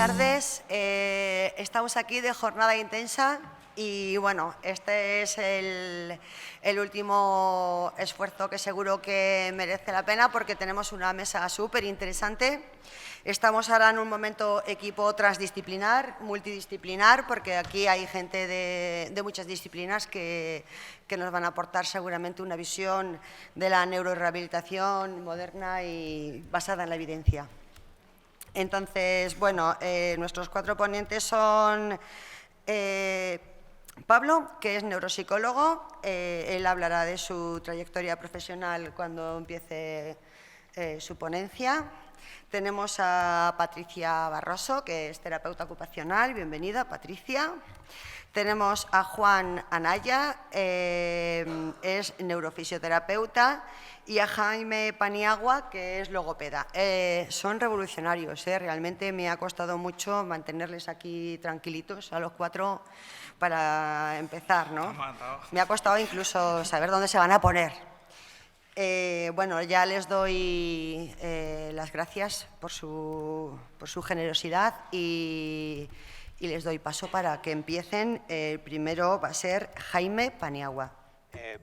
tardes. Estamos aquí de jornada intensa y bueno, este es el último esfuerzo que seguro que merece la pena porque tenemos una mesa súper interesante. Estamos ahora en un momento equipo transdisciplinar, multidisciplinar, porque aquí hay gente de muchas disciplinas que nos van a aportar seguramente una visión de la neurorehabilitación moderna y basada en la evidencia. Entonces, bueno, nuestros cuatro ponentes son Pablo, que es neuropsicólogo. Él hablará de su trayectoria profesional cuando empiece su ponencia. Tenemos a Patricia Barroso, que es terapeuta ocupacional. Bienvenida, Patricia. Tenemos a Juan Anaya, es neurofisioterapeuta, y a Jaime Paniagua, que es logopeda. Son revolucionarios, realmente me ha costado mucho mantenerles aquí tranquilitos a los cuatro para empezar, ¿no? Me ha costado incluso saber dónde se van a poner. Bueno, ya les doy las gracias por su generosidad y les doy paso para que empiecen. El primero va a ser Jaime Paniagua.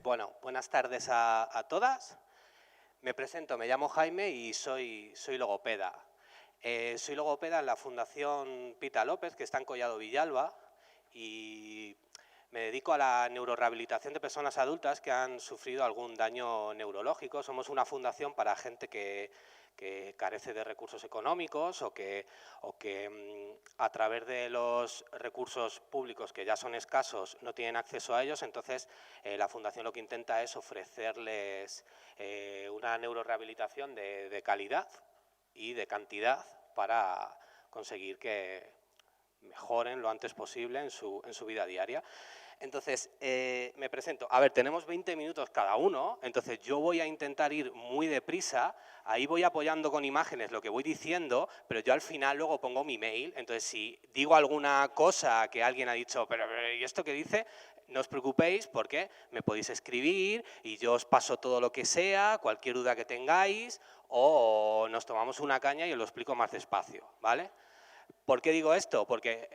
Bueno, buenas tardes a todas. Me presento, me llamo Jaime y soy logopeda. Soy logopeda en la Fundación Pita López, que está en Collado Villalba, y me dedico a la neurorehabilitación de personas adultas que han sufrido algún daño neurológico. Somos una fundación para gente que carece de recursos económicos o que a través de los recursos públicos, que ya son escasos, no tienen acceso a ellos. Entonces, la Fundación lo que intenta es ofrecerles una neurorehabilitación de calidad y de cantidad para conseguir que mejoren lo antes posible en su vida diaria. Entonces, me presento. A ver, tenemos 20 minutos cada uno, entonces yo voy a intentar ir muy deprisa. Ahí voy apoyando con imágenes lo que voy diciendo, pero yo al final luego pongo mi mail. Entonces, si digo alguna cosa que alguien ha dicho, pero ¿y esto qué dice? No os preocupéis porque me podéis escribir y yo os paso todo lo que sea, cualquier duda que tengáis, o nos tomamos una caña y os lo explico más despacio, ¿vale? ¿Por qué digo esto? Porque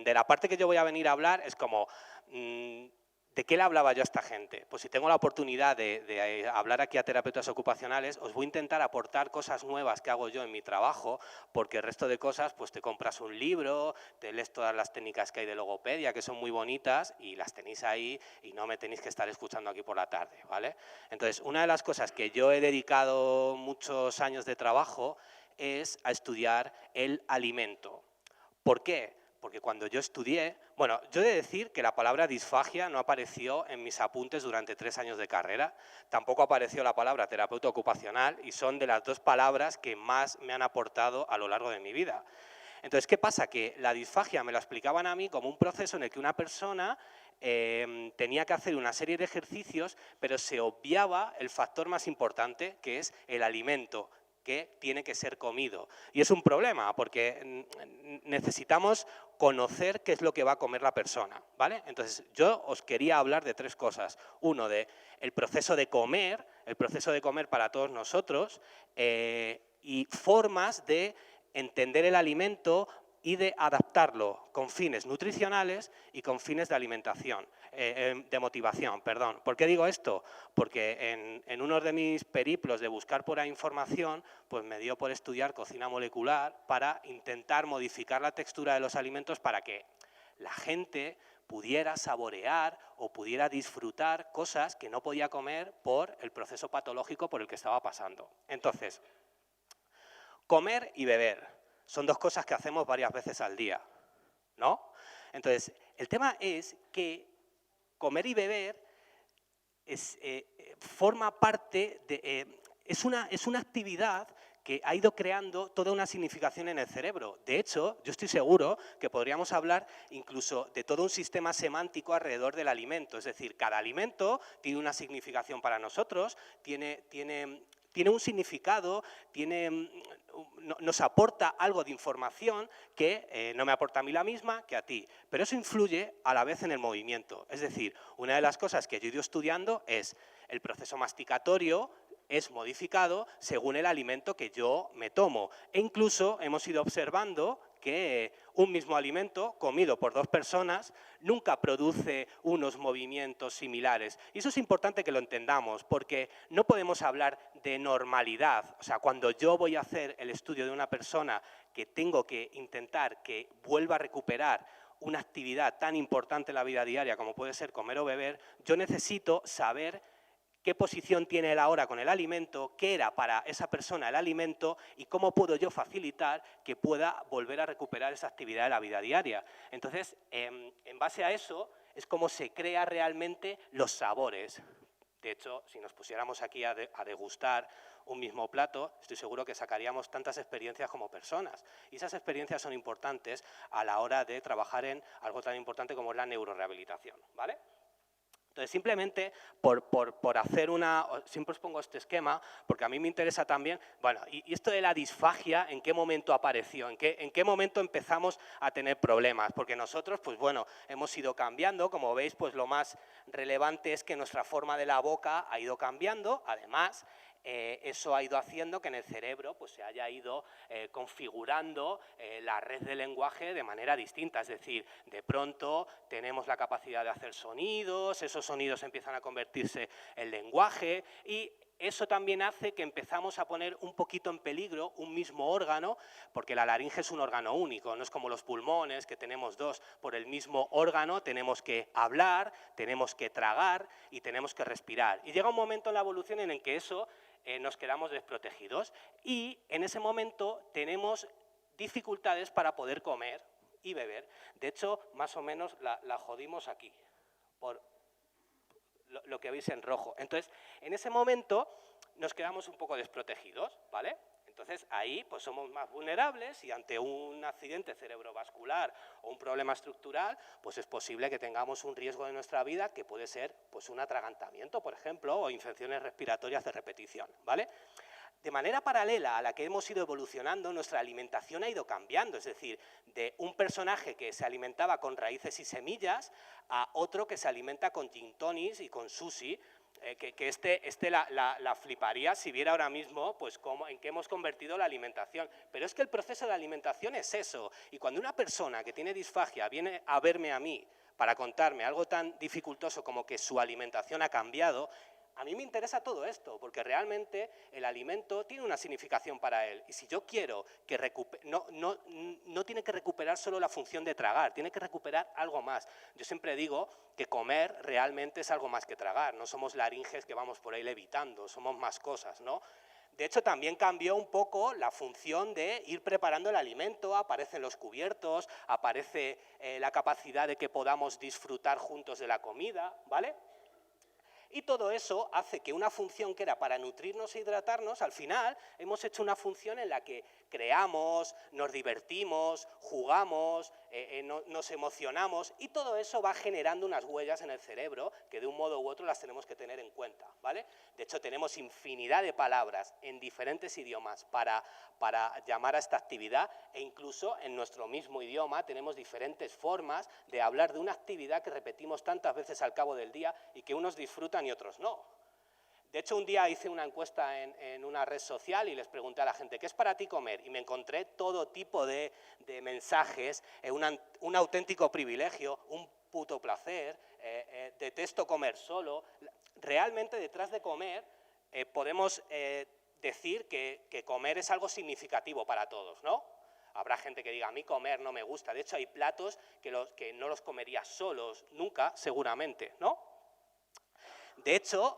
de la parte que yo voy a venir a hablar es como, ¿de qué le hablaba yo a esta gente? Pues si tengo la oportunidad de hablar aquí a terapeutas ocupacionales, os voy a intentar aportar cosas nuevas que hago yo en mi trabajo, porque el resto de cosas, pues te compras un libro, te lees todas las técnicas que hay de logopedia, que son muy bonitas, y las tenéis ahí y no me tenéis que estar escuchando aquí por la tarde, ¿vale? Entonces, una de las cosas que yo he dedicado muchos años de trabajo es a estudiar el alimento. ¿Por qué? Porque cuando yo estudié, bueno, yo he de decir que la palabra disfagia no apareció en mis apuntes durante 3 años de carrera, tampoco apareció la palabra terapeuta ocupacional y son de las 2 palabras que más me han aportado a lo largo de mi vida. Entonces, ¿qué pasa? Que la disfagia me la explicaban a mí como un proceso en el que una persona tenía que hacer una serie de ejercicios, pero se obviaba el factor más importante, que es el alimento, que tiene que ser comido. Y es un problema, porque necesitamos conocer qué es lo que va a comer la persona, ¿vale? Entonces, yo os quería hablar de 3 cosas. Uno, de el proceso de comer para todos nosotros, y formas de entender el alimento y de adaptarlo con fines nutricionales y con fines de alimentación, de motivación, perdón. ¿Por qué digo esto? Porque en uno de mis periplos de buscar por ahí información, pues me dio por estudiar cocina molecular para intentar modificar la textura de los alimentos para que la gente pudiera saborear o pudiera disfrutar cosas que no podía comer por el proceso patológico por el que estaba pasando. Entonces, comer y beber son 2 cosas que hacemos varias veces al día, ¿no? Entonces, el tema es que comer y beber forma parte de... es una actividad que ha ido creando toda una significación en el cerebro. De hecho, yo estoy seguro que podríamos hablar incluso de todo un sistema semántico alrededor del alimento. Es decir, cada alimento tiene una significación para nosotros, tiene un significado, nos aporta algo de información que no me aporta a mí la misma que a ti. Pero eso influye a la vez en el movimiento. Es decir, una de las cosas que yo he ido estudiando es el proceso masticatorio, es modificado según el alimento que yo me tomo. E incluso hemos ido observando que un mismo alimento comido por dos personas nunca produce unos movimientos similares. Y eso es importante que lo entendamos, porque no podemos hablar de normalidad. O sea, cuando yo voy a hacer el estudio de una persona que tengo que intentar que vuelva a recuperar una actividad tan importante en la vida diaria como puede ser comer o beber, yo necesito saber qué posición tiene él ahora con el alimento, qué era para esa persona el alimento y cómo puedo yo facilitar que pueda volver a recuperar esa actividad de la vida diaria. Entonces, en base a eso, es como se crean realmente los sabores. De hecho, si nos pusiéramos aquí a degustar un mismo plato, estoy seguro que sacaríamos tantas experiencias como personas. Y esas experiencias son importantes a la hora de trabajar en algo tan importante como es la neurorehabilitación, ¿vale? Entonces, simplemente por hacer siempre os pongo este esquema, porque a mí me interesa también, bueno, y esto de la disfagia, ¿en qué momento apareció? ¿En qué momento empezamos a tener problemas? Porque nosotros, pues bueno, hemos ido cambiando, como veis, pues lo más relevante es que nuestra forma de la boca ha ido cambiando, además, eso ha ido haciendo que en el cerebro pues, se haya ido configurando la red de lenguaje de manera distinta. Es decir, de pronto tenemos la capacidad de hacer sonidos, esos sonidos empiezan a convertirse en lenguaje y eso también hace que empezamos a poner un poquito en peligro un mismo órgano, porque la laringe es un órgano único, no es como los pulmones, que tenemos dos. Por el mismo órgano tenemos que hablar, tenemos que tragar y tenemos que respirar. Y llega un momento en la evolución en el que eso nos quedamos desprotegidos y en ese momento tenemos dificultades para poder comer y beber. De hecho, más o menos la jodimos aquí, por lo que veis en rojo. Entonces, en ese momento nos quedamos un poco desprotegidos, ¿vale? Entonces, ahí pues somos más vulnerables y ante un accidente cerebrovascular o un problema estructural, pues es posible que tengamos un riesgo de nuestra vida que puede ser pues un atragantamiento, por ejemplo, o infecciones respiratorias de repetición, ¿vale? De manera paralela a la que hemos ido evolucionando, nuestra alimentación ha ido cambiando, es decir, de un personaje que se alimentaba con raíces y semillas a otro que se alimenta con gin tonics y con sushi, que la fliparía si viera ahora mismo pues, en qué hemos convertido la alimentación. Pero es que el proceso de alimentación es eso, y cuando una persona que tiene disfagia viene a verme a mí para contarme algo tan dificultoso como que su alimentación ha cambiado, a mí me interesa todo esto, porque realmente el alimento tiene una significación para él. Y si yo quiero que no tiene que recuperar solo la función de tragar, tiene que recuperar algo más. Yo siempre digo que comer realmente es algo más que tragar. No somos laringes que vamos por ahí levitando, somos más cosas, ¿no? De hecho, también cambió un poco la función de ir preparando el alimento, aparecen los cubiertos, aparece la capacidad de que podamos disfrutar juntos de la comida, ¿vale? Y todo eso hace que una función que era para nutrirnos e hidratarnos, al final hemos hecho una función en la que creamos, nos divertimos, jugamos, nos emocionamos y todo eso va generando unas huellas en el cerebro que de un modo u otro las tenemos que tener en cuenta, ¿vale? De hecho, tenemos infinidad de palabras en diferentes idiomas para llamar a esta actividad e incluso en nuestro mismo idioma tenemos diferentes formas de hablar de una actividad que repetimos tantas veces al cabo del día y que unos disfrutan y otros no. De hecho, un día hice una encuesta en una red social y les pregunté a la gente, ¿qué es para ti comer? Y me encontré todo tipo de mensajes, un auténtico privilegio, un puto placer, detesto comer solo. Realmente detrás de comer podemos decir que comer es algo significativo para todos, ¿no? Habrá gente que diga, a mí comer no me gusta. De hecho, hay platos que no los comería solos nunca, seguramente, ¿no? De hecho,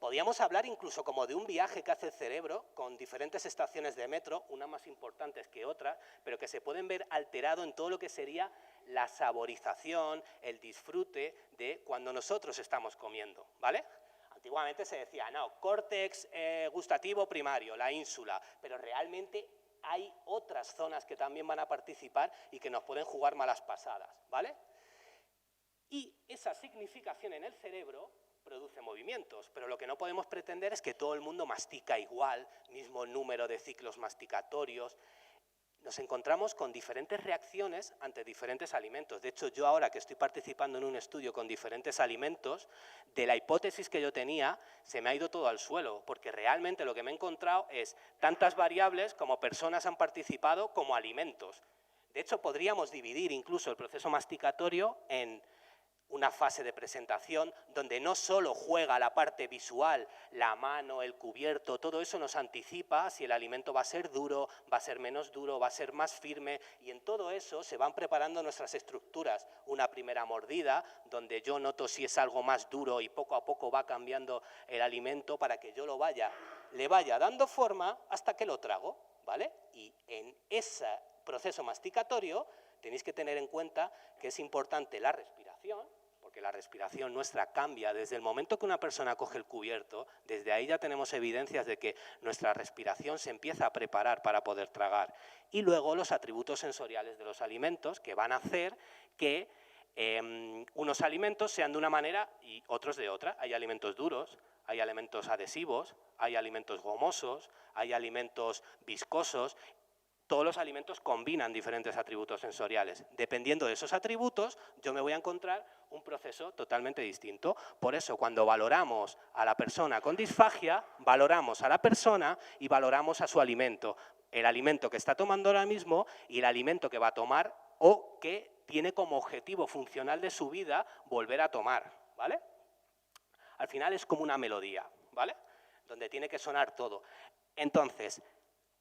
podríamos hablar incluso como de un viaje que hace el cerebro con diferentes estaciones de metro, unas más importantes que otras, pero que se pueden ver alterado en todo lo que sería la saborización, el disfrute de cuando nosotros estamos comiendo, ¿vale? Antiguamente se decía, no, córtex gustativo primario, la ínsula, pero realmente hay otras zonas que también van a participar y que nos pueden jugar malas pasadas, ¿vale? Y esa significación en el cerebro produce movimientos, pero lo que no podemos pretender es que todo el mundo mastica igual, mismo número de ciclos masticatorios. Nos encontramos con diferentes reacciones ante diferentes alimentos. De hecho, yo ahora que estoy participando en un estudio con diferentes alimentos, de la hipótesis que yo tenía, se me ha ido todo al suelo, porque realmente lo que me he encontrado es tantas variables como personas han participado como alimentos. De hecho, podríamos dividir incluso el proceso masticatorio en una fase de presentación donde no solo juega la parte visual, la mano, el cubierto, todo eso nos anticipa si el alimento va a ser duro, va a ser menos duro, va a ser más firme, y en todo eso se van preparando nuestras estructuras. Una primera mordida donde yo noto si es algo más duro y poco a poco va cambiando el alimento para que yo le vaya dando forma hasta que lo trago, ¿vale? Y en ese proceso masticatorio tenéis que tener en cuenta que es importante la respiración, porque la respiración nuestra cambia desde el momento que una persona coge el cubierto. Desde ahí ya tenemos evidencias de que nuestra respiración se empieza a preparar para poder tragar. Y luego los atributos sensoriales de los alimentos, que van a hacer que unos alimentos sean de una manera y otros de otra. Hay alimentos duros, hay alimentos adhesivos, hay alimentos gomosos, hay alimentos viscosos. Todos los alimentos combinan diferentes atributos sensoriales. Dependiendo de esos atributos, yo me voy a encontrar un proceso totalmente distinto. Por eso, cuando valoramos a la persona con disfagia, valoramos a la persona y valoramos a su alimento. El alimento que está tomando ahora mismo y el alimento que va a tomar o que tiene como objetivo funcional de su vida volver a tomar, ¿vale? Al final es como una melodía, ¿vale? Donde tiene que sonar todo. Entonces,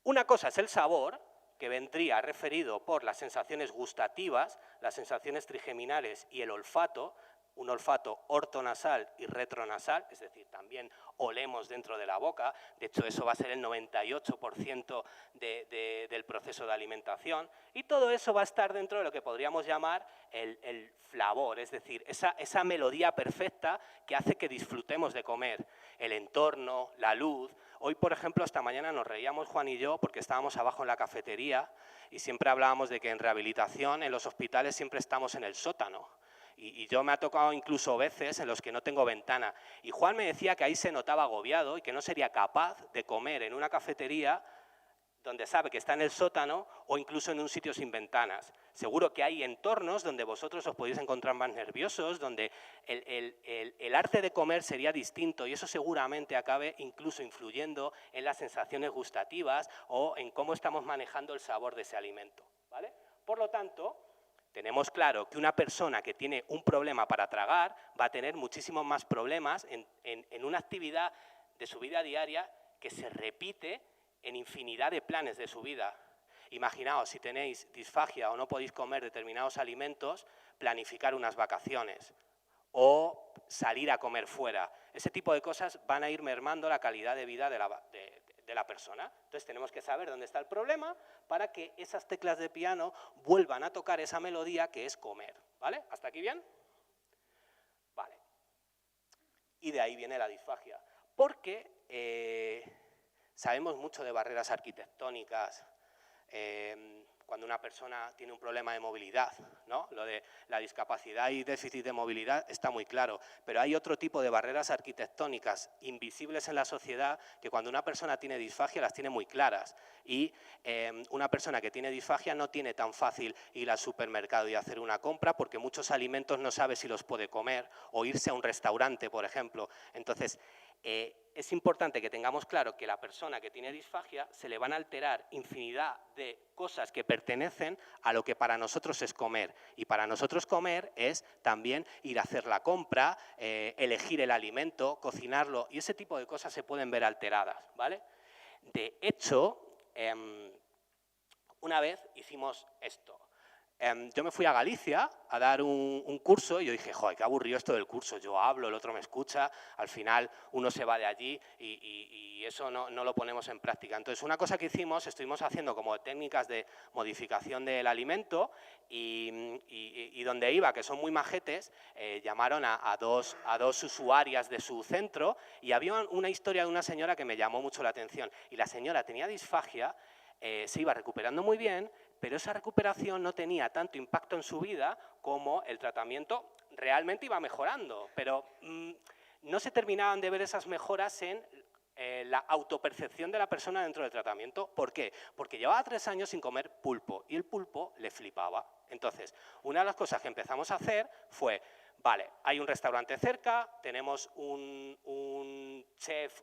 una cosa es el sabor, que vendría referido por las sensaciones gustativas, las sensaciones trigeminales y el olfato, un olfato ortonasal y retronasal, es decir, también olemos dentro de la boca. De hecho, eso va a ser el 98% del proceso de alimentación, y todo eso va a estar dentro de lo que podríamos llamar el flavor, es decir, esa melodía perfecta que hace que disfrutemos de comer. El entorno, la luz. Hoy, por ejemplo, esta mañana nos reíamos Juan y yo porque estábamos abajo en la cafetería y siempre hablábamos de que en rehabilitación, en los hospitales, siempre estamos en el sótano. Y yo me ha tocado incluso veces en los que no tengo ventana. Y Juan me decía que ahí se notaba agobiado y que no sería capaz de comer en una cafetería donde sabe que está en el sótano o incluso en un sitio sin ventanas. Seguro que hay entornos donde vosotros os podéis encontrar más nerviosos, donde el arte de comer sería distinto, y eso seguramente acabe incluso influyendo en las sensaciones gustativas o en cómo estamos manejando el sabor de ese alimento, ¿vale? Por lo tanto, tenemos claro que una persona que tiene un problema para tragar va a tener muchísimos más problemas en una actividad de su vida diaria que se repite en infinidad de planes de su vida. Imaginaos, si tenéis disfagia o no podéis comer determinados alimentos, planificar unas vacaciones o salir a comer fuera. Ese tipo de cosas van a ir mermando la calidad de vida de la persona. Entonces tenemos que saber dónde está el problema para que esas teclas de piano vuelvan a tocar esa melodía que es comer, ¿vale? ¿Hasta aquí bien? Vale. Y de ahí viene la disfagia. Porque sabemos mucho de barreras arquitectónicas, cuando una persona tiene un problema de movilidad, ¿no? Lo de la discapacidad y déficit de movilidad está muy claro, pero hay otro tipo de barreras arquitectónicas invisibles en la sociedad que cuando una persona tiene disfagia las tiene muy claras, y una persona que tiene disfagia no tiene tan fácil ir al supermercado y hacer una compra porque muchos alimentos no sabe si los puede comer, o irse a un restaurante, por ejemplo. Entonces, es importante que tengamos claro que la persona que tiene disfagia se le van a alterar infinidad de cosas que pertenecen a lo que para nosotros es comer. Y para nosotros comer es también ir a hacer la compra, elegir el alimento, cocinarlo, y ese tipo de cosas se pueden ver alteradas, ¿vale? De hecho, una vez hicimos esto. Yo me fui a Galicia a dar un curso y yo dije, joder, qué aburrido esto del curso, yo hablo, el otro me escucha, al final uno se va de allí y eso no lo ponemos en práctica. Entonces, una cosa que hicimos, estuvimos haciendo como técnicas de modificación del alimento y donde iba, que son muy majetes, llamaron a dos usuarias de su centro, y había una historia de una señora que me llamó mucho la atención, y la señora tenía disfagia, se iba recuperando muy bien, pero esa recuperación no tenía tanto impacto en su vida como el tratamiento. Realmente iba mejorando, pero no se terminaban de ver esas mejoras en la autopercepción de la persona dentro del tratamiento. ¿Por qué? Porque llevaba 3 años sin comer pulpo y el pulpo le flipaba. Entonces, una de las cosas que empezamos a hacer fue, vale, hay un restaurante cerca, tenemos un chef,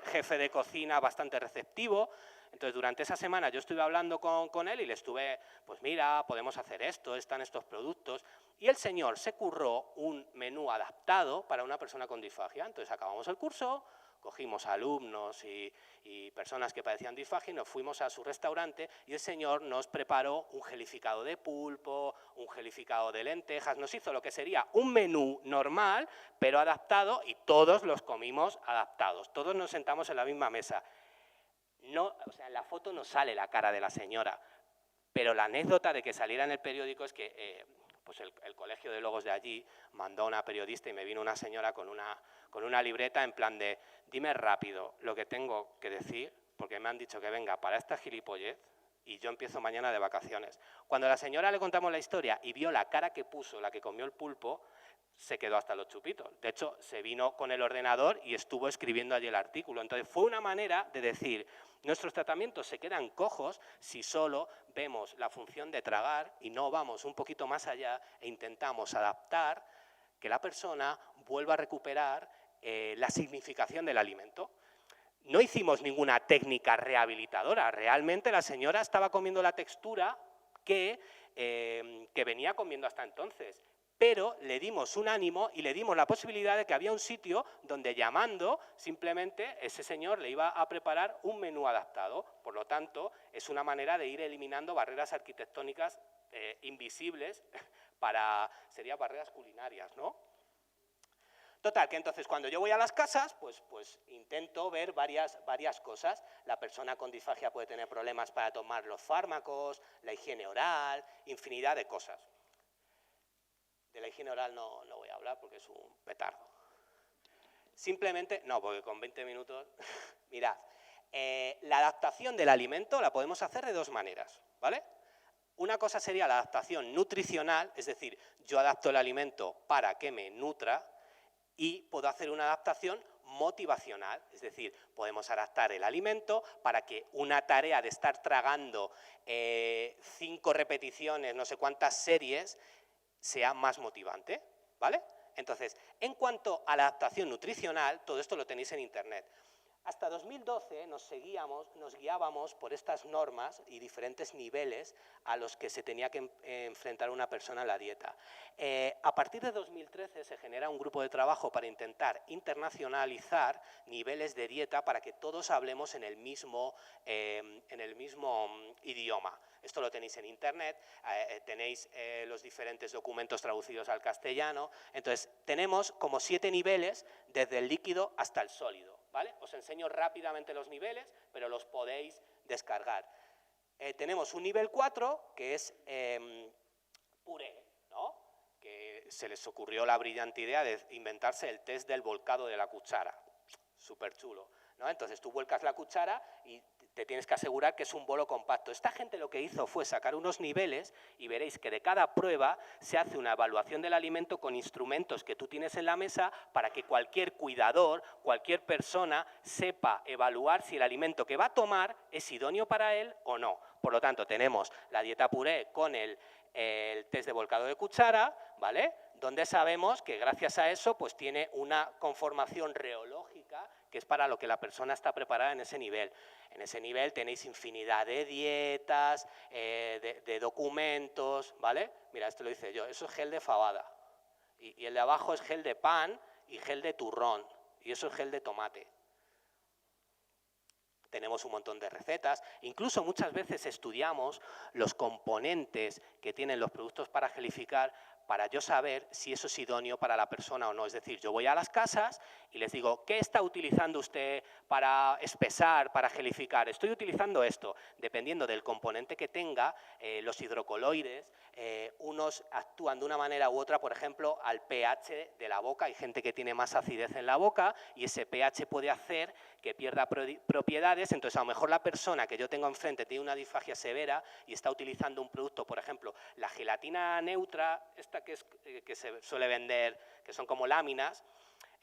jefe de cocina bastante receptivo, Entonces, durante esa semana yo estuve hablando con él y le estuve, pues mira, podemos hacer esto, están estos productos. Y el señor se curró un menú adaptado para una persona con disfagia. Entonces, acabamos el curso, cogimos alumnos y personas que padecían disfagia y nos fuimos a su restaurante y el señor nos preparó un gelificado de pulpo, un gelificado de lentejas, nos hizo lo que sería un menú normal, pero adaptado, y todos los comimos adaptados. Todos nos sentamos en la misma mesa. No, o sea, en la foto no sale la cara de la señora, pero la anécdota de que saliera en el periódico es que pues el colegio de logos de allí mandó a una periodista y me vino una señora con una libreta en plan de dime rápido lo que tengo que decir porque me han dicho que venga para esta gilipollez y yo empiezo mañana de vacaciones. Cuando a la señora le contamos la historia y vio la cara que puso la que comió el pulpo, se quedó hasta los chupitos. De hecho, se vino con el ordenador y estuvo escribiendo allí el artículo. Entonces, fue una manera de decir, nuestros tratamientos se quedan cojos si solo vemos la función de tragar y no vamos un poquito más allá e intentamos adaptar que la persona vuelva a recuperar la significación del alimento. No hicimos ninguna técnica rehabilitadora. Realmente la señora estaba comiendo la textura que venía comiendo hasta entonces. Pero le dimos un ánimo y le dimos la posibilidad de que había un sitio donde llamando simplemente ese señor le iba a preparar un menú adaptado. Por lo tanto, es una manera de ir eliminando barreras arquitectónicas invisibles serían barreras culinarias, ¿no? Total, que entonces cuando yo voy a las casas, pues intento ver varias cosas. La persona con disfagia puede tener problemas para tomar los fármacos, la higiene oral, infinidad de cosas. De la higiene oral no voy a hablar porque es un petardo. Simplemente, no, porque con 20 minutos, mirad, la adaptación del alimento la podemos hacer de dos maneras, ¿vale? Una cosa sería la adaptación nutricional, es decir, yo adapto el alimento para que me nutra y puedo hacer una adaptación motivacional, es decir, podemos adaptar el alimento para que una tarea de estar tragando 5 repeticiones, no sé cuántas series, sea más motivante, ¿vale? Entonces, en cuanto a la adaptación nutricional, todo esto lo tenéis en Internet. Hasta 2012 nos guiábamos por estas normas y diferentes niveles a los que se tenía que enfrentar una persona en la dieta. A partir de 2013 se genera un grupo de trabajo para intentar internacionalizar niveles de dieta para que todos hablemos en el mismo idioma. Esto lo tenéis en Internet, tenéis los diferentes documentos traducidos al castellano. Entonces, tenemos como 7 niveles desde el líquido hasta el sólido, ¿vale? Os enseño rápidamente los niveles, pero los podéis descargar. Tenemos un nivel 4, que es puré, ¿no? Que se les ocurrió la brillante idea de inventarse el test del volcado de la cuchara. Súper chulo, ¿no? Entonces tú vuelcas la cuchara y te tienes que asegurar que es un bolo compacto. Esta gente lo que hizo fue sacar unos niveles y veréis que de cada prueba se hace una evaluación del alimento con instrumentos que tú tienes en la mesa para que cualquier cuidador, cualquier persona sepa evaluar si el alimento que va a tomar es idóneo para él o no. Por lo tanto, tenemos la dieta puré con el test de volcado de cuchara, ¿vale? Donde sabemos que gracias a eso pues tiene una conformación reológica que es para lo que la persona está preparada en ese nivel. En ese nivel tenéis infinidad de dietas, de documentos, ¿vale? Mira, esto lo hice yo, eso es gel de fabada. Y el de abajo es gel de pan y gel de turrón. Y eso es gel de tomate. Tenemos un montón de recetas, incluso muchas veces estudiamos los componentes que tienen los productos para gelificar para yo saber si eso es idóneo para la persona o no. Es decir, yo voy a las casas y les digo, ¿qué está utilizando usted para espesar, para gelificar? Estoy utilizando esto. Dependiendo del componente que tenga, los hidrocoloides, unos actúan de una manera u otra, por ejemplo, al pH de la boca. Hay gente que tiene más acidez en la boca y ese pH puede hacer que pierda propiedades. Entonces, a lo mejor la persona que yo tengo enfrente tiene una disfagia severa y está utilizando un producto, por ejemplo, la gelatina neutra, esta que se suele vender, que son como láminas,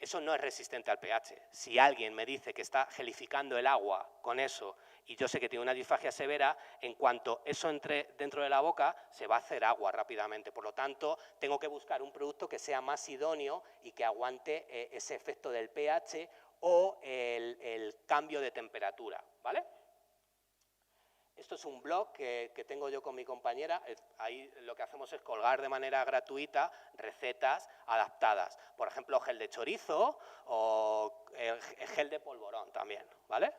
eso no es resistente al pH. Si alguien me dice que está gelificando el agua con eso y yo sé que tiene una disfagia severa, en cuanto eso entre dentro de la boca, se va a hacer agua rápidamente. Por lo tanto, tengo que buscar un producto que sea más idóneo y que aguante ese efecto del pH o el cambio de temperatura, ¿vale? Esto es un blog que tengo yo con mi compañera. Ahí lo que hacemos es colgar de manera gratuita recetas adaptadas. Por ejemplo, gel de chorizo o gel de polvorón también, ¿vale?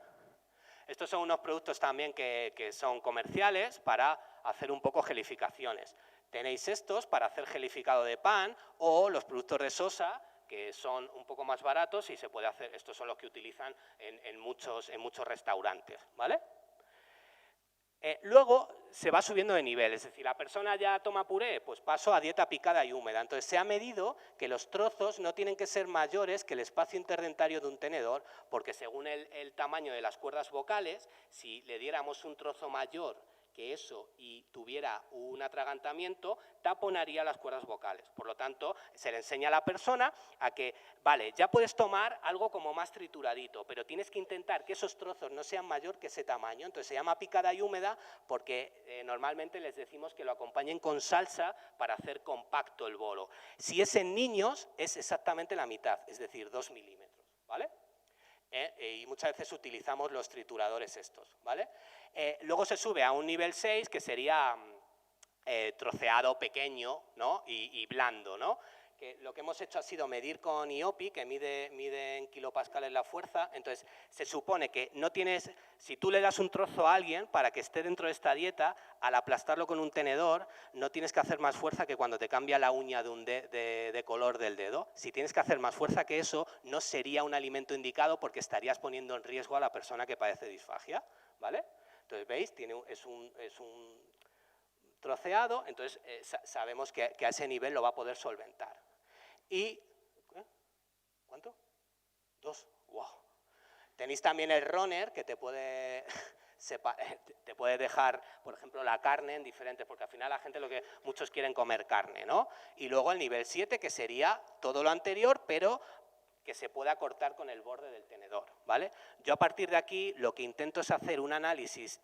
Estos son unos productos también que son comerciales para hacer un poco gelificaciones. Tenéis estos para hacer gelificado de pan o los productos de Sosa, que son un poco más baratos y se puede hacer. Estos son los que utilizan en muchos restaurantes, ¿vale? Luego se va subiendo de nivel, es decir, la persona ya toma puré, pues paso a dieta picada y húmeda. Entonces se ha medido que los trozos no tienen que ser mayores que el espacio interdentario de un tenedor, porque según el tamaño de las cuerdas vocales, si le diéramos un trozo mayor que eso y tuviera un atragantamiento, taponaría las cuerdas vocales. Por lo tanto, se le enseña a la persona a que, vale, ya puedes tomar algo como más trituradito, pero tienes que intentar que esos trozos no sean mayor que ese tamaño. Entonces se llama picada y húmeda porque normalmente les decimos que lo acompañen con salsa para hacer compacto el bolo. Si es en niños, es exactamente la mitad, es decir, 2 milímetros, ¿vale? Y muchas veces utilizamos los trituradores estos, ¿vale? Luego se sube a un nivel 6, que sería troceado pequeño, ¿no? y blando, ¿no? Que lo que hemos hecho ha sido medir con IOPI, que mide en kilopascales la fuerza. Entonces, se supone que no tienes, si tú le das un trozo a alguien para que esté dentro de esta dieta, al aplastarlo con un tenedor, no tienes que hacer más fuerza que cuando te cambia la uña de color del dedo. Si tienes que hacer más fuerza que eso, no sería un alimento indicado porque estarías poniendo en riesgo a la persona que padece disfagia, ¿vale? Entonces, ¿veis? Es un troceado, entonces sabemos que a ese nivel lo va a poder solventar. Y, ¿cuánto? 2, wow. Tenéis también el runner, que te puede dejar, por ejemplo, la carne en diferentes, porque al final la gente muchos quieren comer carne, ¿no? Y luego el nivel 7, que sería todo lo anterior, pero que se pueda cortar con el borde del tenedor, ¿vale? Yo a partir de aquí lo que intento es hacer un análisis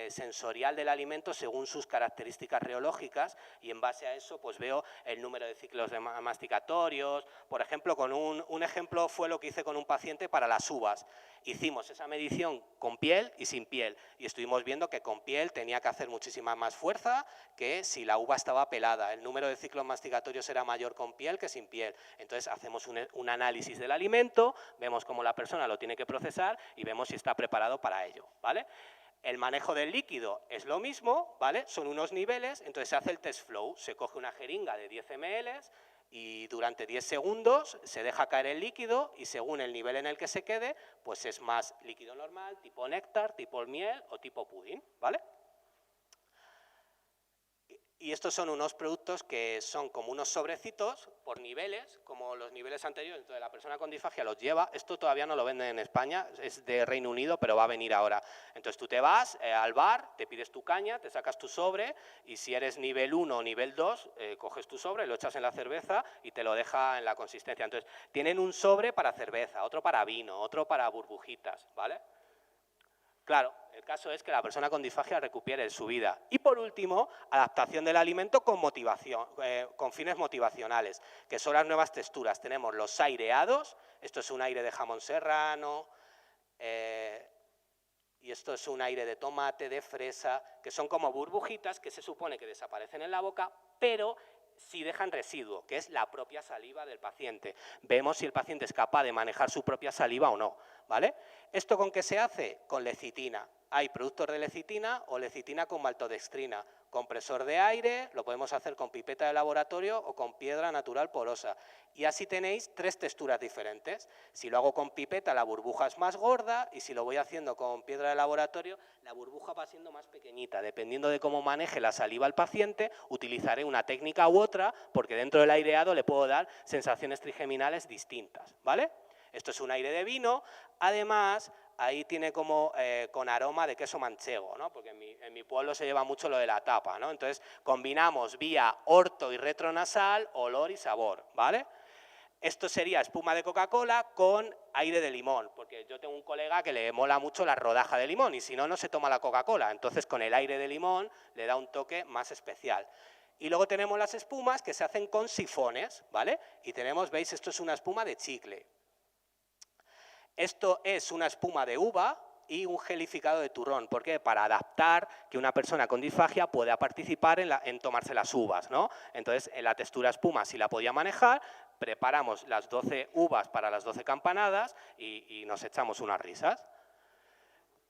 sensorial del alimento según sus características reológicas y en base a eso pues veo el número de ciclos masticatorios. Por ejemplo, un ejemplo fue lo que hice con un paciente para las uvas. Hicimos esa medición con piel y sin piel y estuvimos viendo que con piel tenía que hacer muchísima más fuerza que si la uva estaba pelada. El número de ciclos masticatorios era mayor con piel que sin piel. Entonces hacemos un análisis del alimento, vemos cómo la persona lo tiene que procesar y vemos si está preparado para ello, ¿vale? El manejo del líquido es lo mismo, ¿vale? Son unos niveles, entonces se hace el test flow, se coge una jeringa de 10 ml y durante 10 segundos se deja caer el líquido y según el nivel en el que se quede, pues es más líquido normal, tipo néctar, tipo miel o tipo pudín, ¿vale? Y estos son unos productos que son como unos sobrecitos por niveles, como los niveles anteriores. Entonces la persona con disfagia los lleva. Esto todavía no lo venden en España, es de Reino Unido, pero va a venir ahora. Entonces tú te vas al bar, te pides tu caña, te sacas tu sobre y si eres nivel 1 o nivel 2, coges tu sobre, lo echas en la cerveza y te lo deja en la consistencia. Entonces tienen un sobre para cerveza, otro para vino, otro para burbujitas, ¿vale? Claro, el caso es que la persona con disfagia recupere su vida. Y por último, adaptación del alimento con motivación, con fines motivacionales, que son las nuevas texturas. Tenemos los aireados, esto es un aire de jamón serrano, y esto es un aire de tomate, de fresa, que son como burbujitas que se supone que desaparecen en la boca, pero si dejan residuo, que es la propia saliva del paciente. Vemos si el paciente es capaz de manejar su propia saliva o no, ¿vale? ¿Esto con qué se hace? Con lecitina. Hay productos de lecitina o lecitina con maltodextrina. Compresor de aire, lo podemos hacer con pipeta de laboratorio o con piedra natural porosa. Y así tenéis 3 texturas diferentes. Si lo hago con pipeta, la burbuja es más gorda y si lo voy haciendo con piedra de laboratorio, la burbuja va siendo más pequeñita. Dependiendo de cómo maneje la saliva al paciente, utilizaré una técnica u otra porque dentro del aireado le puedo dar sensaciones trigeminales distintas, ¿vale? Esto es un aire de vino, además ahí tiene como con aroma de queso manchego, ¿no? Porque en mi pueblo se lleva mucho lo de la tapa, ¿no? Entonces combinamos vía orto y retronasal, olor y sabor, ¿vale? Esto sería espuma de Coca-Cola con aire de limón, porque yo tengo un colega que le mola mucho la rodaja de limón y si no, no se toma la Coca-Cola, entonces con el aire de limón le da un toque más especial. Y luego tenemos las espumas que se hacen con sifones, ¿vale? Y tenemos, veis, esto es una espuma de chicle. Esto es una espuma de uva, y un gelificado de turrón. ¿Por qué? Para adaptar que una persona con disfagia pueda participar en tomarse las uvas, ¿no? Entonces, en la textura espuma, si la podía manejar, preparamos las 12 uvas para las 12 campanadas y nos echamos unas risas.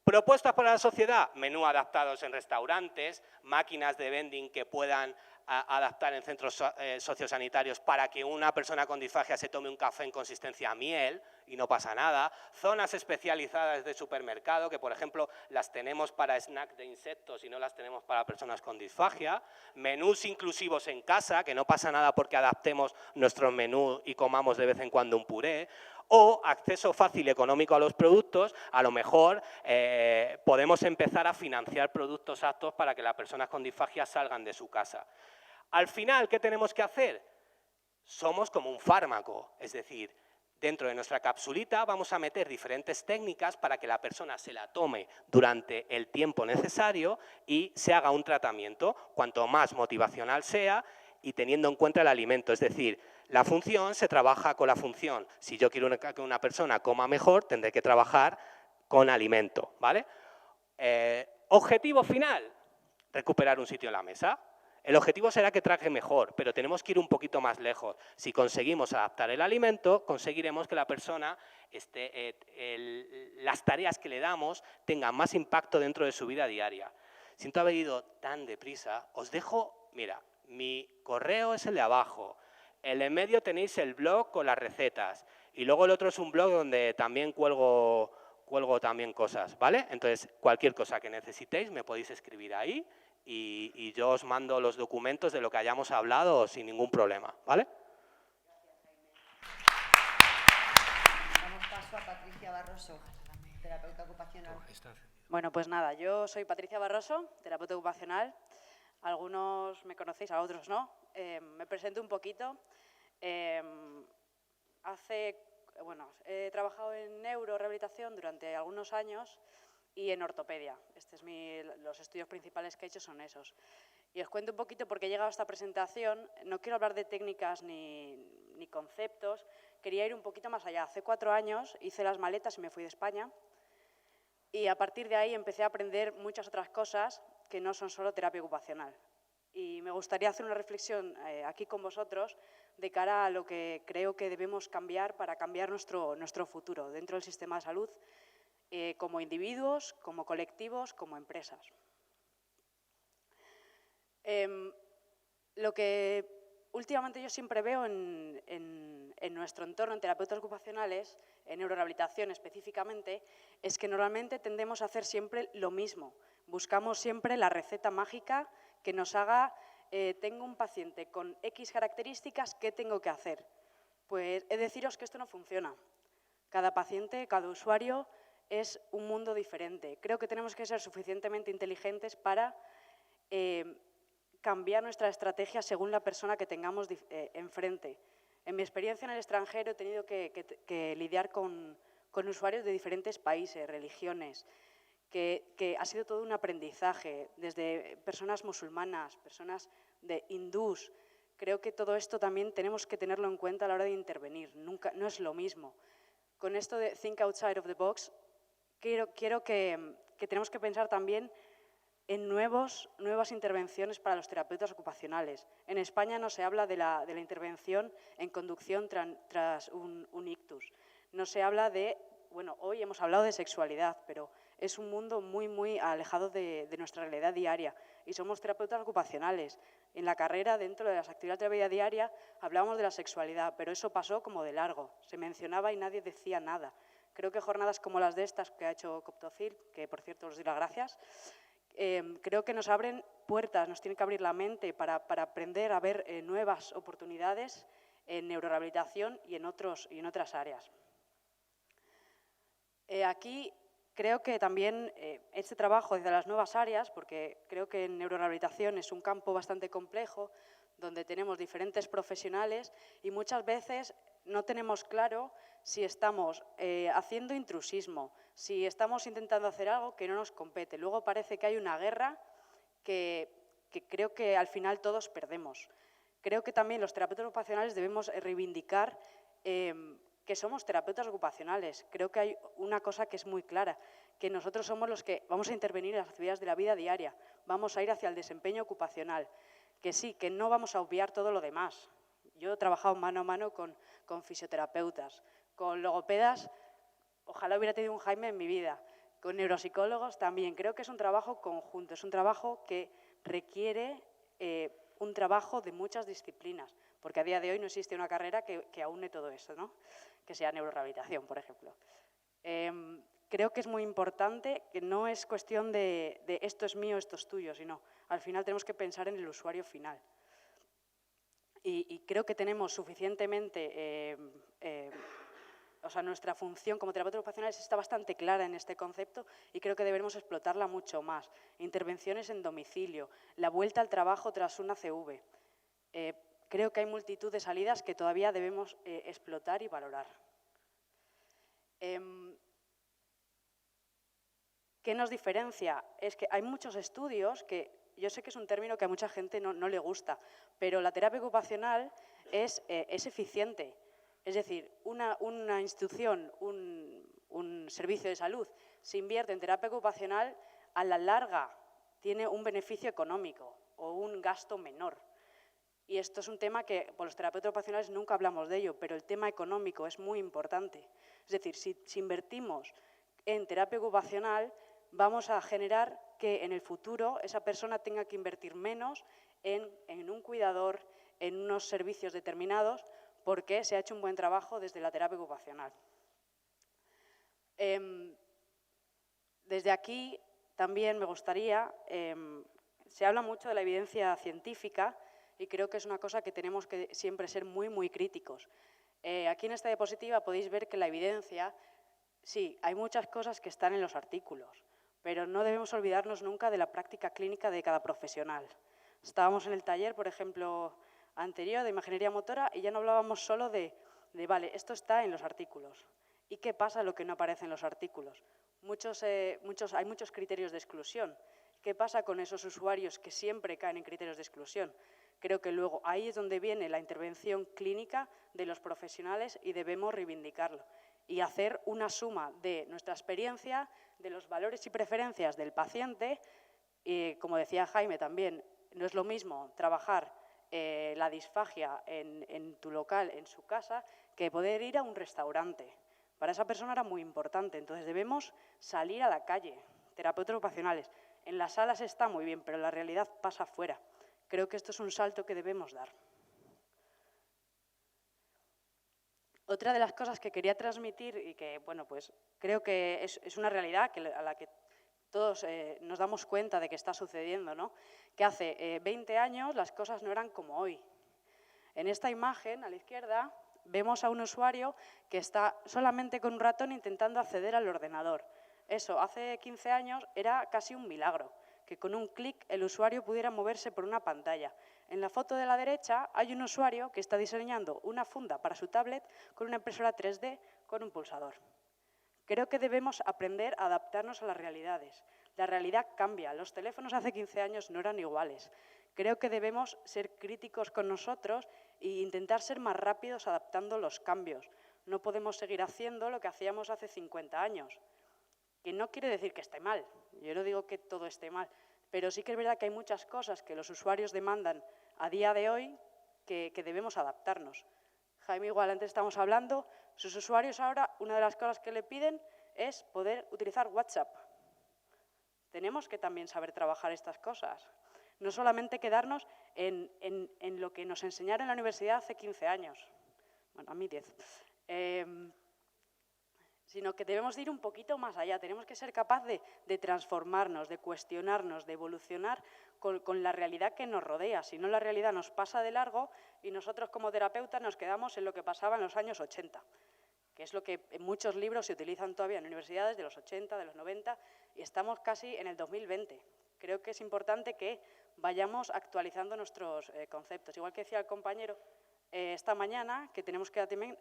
Propuestas para la sociedad, menú adaptados en restaurantes, máquinas de vending que puedan adaptar en centros sociosanitarios para que una persona con disfagia se tome un café en consistencia a miel y no pasa nada, zonas especializadas de supermercado que, por ejemplo, las tenemos para snack de insectos y no las tenemos para personas con disfagia, menús inclusivos en casa, que no pasa nada porque adaptemos nuestro menú y comamos de vez en cuando un puré, o acceso fácil y económico a los productos. A lo mejor podemos empezar a financiar productos aptos para que las personas con disfagia salgan de su casa. Al final, ¿qué tenemos que hacer? Somos como un fármaco, es decir, dentro de nuestra capsulita vamos a meter diferentes técnicas para que la persona se la tome durante el tiempo necesario y se haga un tratamiento, cuanto más motivacional sea y teniendo en cuenta el alimento, es decir, la función se trabaja con la función. Si yo quiero que una persona coma mejor, tendré que trabajar con alimento, ¿vale? Objetivo final, recuperar un sitio en la mesa. El objetivo será que trague mejor, pero tenemos que ir un poquito más lejos. Si conseguimos adaptar el alimento, conseguiremos que la persona, las tareas que le damos tengan más impacto dentro de su vida diaria. Siento haber ido tan deprisa. Os dejo, mira, mi correo es el de abajo. En el medio tenéis el blog con las recetas. Y luego el otro es un blog donde también cuelgo también cosas, ¿vale? Entonces, cualquier cosa que necesitéis me podéis escribir ahí y yo os mando los documentos de lo que hayamos hablado sin ningún problema, ¿vale? Damos paso a Patricia Barroso, terapeuta ocupacional. Bueno, pues nada, yo soy Patricia Barroso, terapeuta ocupacional. Algunos me conocéis, a otros no. Me presento un poquito. He trabajado en neurorehabilitación durante algunos años y en ortopedia. Los estudios principales que he hecho son esos. Y os cuento un poquito por qué he llegado a esta presentación. No quiero hablar de técnicas ni conceptos, quería ir un poquito más allá. Hace 4 años hice las maletas y me fui de España y a partir de ahí empecé a aprender muchas otras cosas que no son solo terapia ocupacional. Y me gustaría hacer una reflexión aquí con vosotros de cara a lo que creo que debemos cambiar para cambiar nuestro futuro dentro del sistema de salud, como individuos, como colectivos, como empresas. Lo que últimamente yo siempre veo en nuestro entorno, en terapeutas ocupacionales, en neurorehabilitación específicamente, es que normalmente tendemos a hacer siempre lo mismo. Buscamos siempre la receta mágica que nos haga, tengo un paciente con X características, ¿qué tengo que hacer? Pues he de deciros que esto no funciona. Cada paciente, cada usuario es un mundo diferente. Creo que tenemos que ser suficientemente inteligentes para cambiar nuestra estrategia según la persona que tengamos enfrente. En mi experiencia en el extranjero he tenido que lidiar con usuarios de diferentes países, religiones, que ha sido todo un aprendizaje, desde personas musulmanas, personas de hindús. Creo que todo esto también tenemos que tenerlo en cuenta a la hora de intervenir. No es lo mismo. Con esto de think outside of the box, quiero que tenemos que pensar también en nuevas intervenciones para los terapeutas ocupacionales. En España no se habla de la intervención en conducción tras un ictus. No se habla de, bueno, hoy hemos hablado de sexualidad, pero es un mundo muy, muy alejado de nuestra realidad diaria. Y somos terapeutas ocupacionales. En la carrera, dentro de las actividades de la vida diaria, hablábamos de la sexualidad, pero eso pasó como de largo. Se mencionaba y nadie decía nada. Creo que jornadas como las de estas que ha hecho Coptocil, que por cierto os doy las gracias, creo que nos abren puertas, nos tiene que abrir la mente para aprender a ver nuevas oportunidades en neurorehabilitación y en otras áreas. Aquí creo que también este trabajo desde las nuevas áreas, porque creo que en neurorehabilitación es un campo bastante complejo, donde tenemos diferentes profesionales y muchas veces no tenemos claro si estamos haciendo intrusismo, si estamos intentando hacer algo que no nos compete. Luego parece que hay una guerra que creo que al final todos perdemos. Creo que también los terapeutas ocupacionales debemos reivindicar que somos terapeutas ocupacionales. Creo que hay una cosa que es muy clara, que nosotros somos los que vamos a intervenir en las actividades de la vida diaria, vamos a ir hacia el desempeño ocupacional, que sí, que no vamos a obviar todo lo demás. Yo he trabajado mano a mano con fisioterapeutas, con logopedas, ojalá hubiera tenido un Jaime en mi vida, con neuropsicólogos también. Creo que es un trabajo conjunto, es un trabajo que requiere un trabajo de muchas disciplinas, porque a día de hoy no existe una carrera que aúne todo eso, ¿no? Que sea neurorehabilitación, por ejemplo. Creo que es muy importante, que no es cuestión de esto es mío, esto es tuyo, sino al final tenemos que pensar en el usuario final. Y creo que tenemos suficientemente, o sea, nuestra función como terapeutas ocupacionales está bastante clara en este concepto y creo que debemos explotarla mucho más. Intervenciones en domicilio, la vuelta al trabajo tras una CV. Creo que hay multitud de salidas que todavía debemos explotar y valorar. ¿Qué nos diferencia? Es que hay muchos estudios que, yo sé que es un término que a mucha gente no le gusta, pero la terapia ocupacional es eficiente. Es decir, una institución, un servicio de salud, se invierte en terapia ocupacional, a la larga tiene un beneficio económico o un gasto menor. Y esto es un tema que por los terapeutas ocupacionales nunca hablamos de ello, pero el tema económico es muy importante. Es decir, si invertimos en terapia ocupacional, vamos a generar que en el futuro esa persona tenga que invertir menos en un cuidador, en unos servicios determinados, porque se ha hecho un buen trabajo desde la terapia ocupacional. Desde aquí también me gustaría, se habla mucho de la evidencia científica y creo que es una cosa que tenemos que siempre ser muy, muy críticos. Aquí en esta diapositiva podéis ver que la evidencia, sí, hay muchas cosas que están en los artículos, pero no debemos olvidarnos nunca de la práctica clínica de cada profesional. Estábamos en el taller, por ejemplo, anterior de imaginería motora y ya no hablábamos solo de vale, esto está en los artículos. ¿Y qué pasa lo que no aparece en los artículos? Hay muchos criterios de exclusión. ¿Qué pasa con esos usuarios que siempre caen en criterios de exclusión? Creo que luego ahí es donde viene la intervención clínica de los profesionales y debemos reivindicarlo y hacer una suma de nuestra experiencia, de los valores y preferencias del paciente. Y, como decía Jaime también, no es lo mismo trabajar la disfagia en tu local, en su casa, que poder ir a un restaurante. Para esa persona era muy importante, entonces debemos salir a la calle, terapeutas ocupacionales. En las salas está muy bien, pero la realidad pasa afuera. Creo que esto es un salto que debemos dar. Otra de las cosas que quería transmitir y que, bueno, pues creo que es una realidad a la que todos nos damos cuenta de que está sucediendo, ¿no? Que hace 20 años las cosas no eran como hoy. En esta imagen, a la izquierda, vemos a un usuario que está solamente con un ratón intentando acceder al ordenador. Eso, hace 15 años era casi un milagro, que con un clic el usuario pudiera moverse por una pantalla. En la foto de la derecha hay un usuario que está diseñando una funda para su tablet con una impresora 3D con un pulsador. Creo que debemos aprender a adaptarnos a las realidades. La realidad cambia. Los teléfonos hace 15 años no eran iguales. Creo que debemos ser críticos con nosotros e intentar ser más rápidos adaptando los cambios. No podemos seguir haciendo lo que hacíamos hace 50 años. Que no quiere decir que esté mal. Yo no digo que todo esté mal. Pero sí que es verdad que hay muchas cosas que los usuarios demandan a día de hoy que debemos adaptarnos. Jaime, igual antes estábamos hablando, sus usuarios ahora, una de las cosas que le piden es poder utilizar WhatsApp. Tenemos que también saber trabajar estas cosas. No solamente quedarnos en lo que nos enseñaron en la universidad hace 15 años. Bueno, a mí 10. Sino que debemos ir un poquito más allá. Tenemos que ser capaces de transformarnos, de cuestionarnos, de evolucionar con la realidad que nos rodea. Si no, la realidad nos pasa de largo y nosotros como terapeutas nos quedamos en lo que pasaba en los años 80, que es lo que en muchos libros se utilizan todavía en universidades de los 80, de los 90, y estamos casi en el 2020. Creo que es importante que vayamos actualizando nuestros conceptos. Igual que decía el compañero esta mañana, que tenemos que también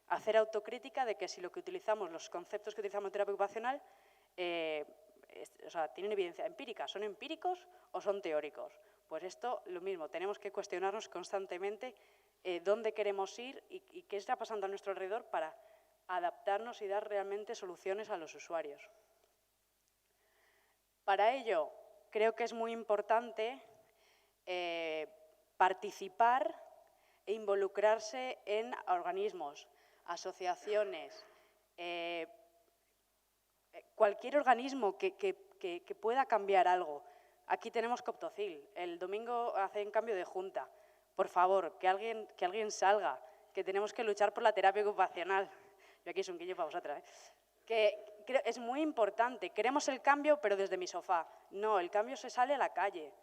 hacer autocrítica de que si lo que utilizamos, los conceptos que utilizamos en terapia ocupacional, tienen evidencia empírica, ¿son empíricos o son teóricos? Pues esto, lo mismo, tenemos que cuestionarnos constantemente dónde queremos ir y qué está pasando a nuestro alrededor para adaptarnos y dar realmente soluciones a los usuarios. Para ello, creo que es muy importante participar e involucrarse en organismos, asociaciones, cualquier organismo que pueda cambiar algo. Aquí tenemos Coptocil, el domingo hacen cambio de junta. Por favor, que alguien salga, que tenemos que luchar por la terapia ocupacional. Yo aquí soy un guillo para vosotras, que es muy importante. Queremos el cambio, pero desde mi sofá. No, el cambio se sale a la calle.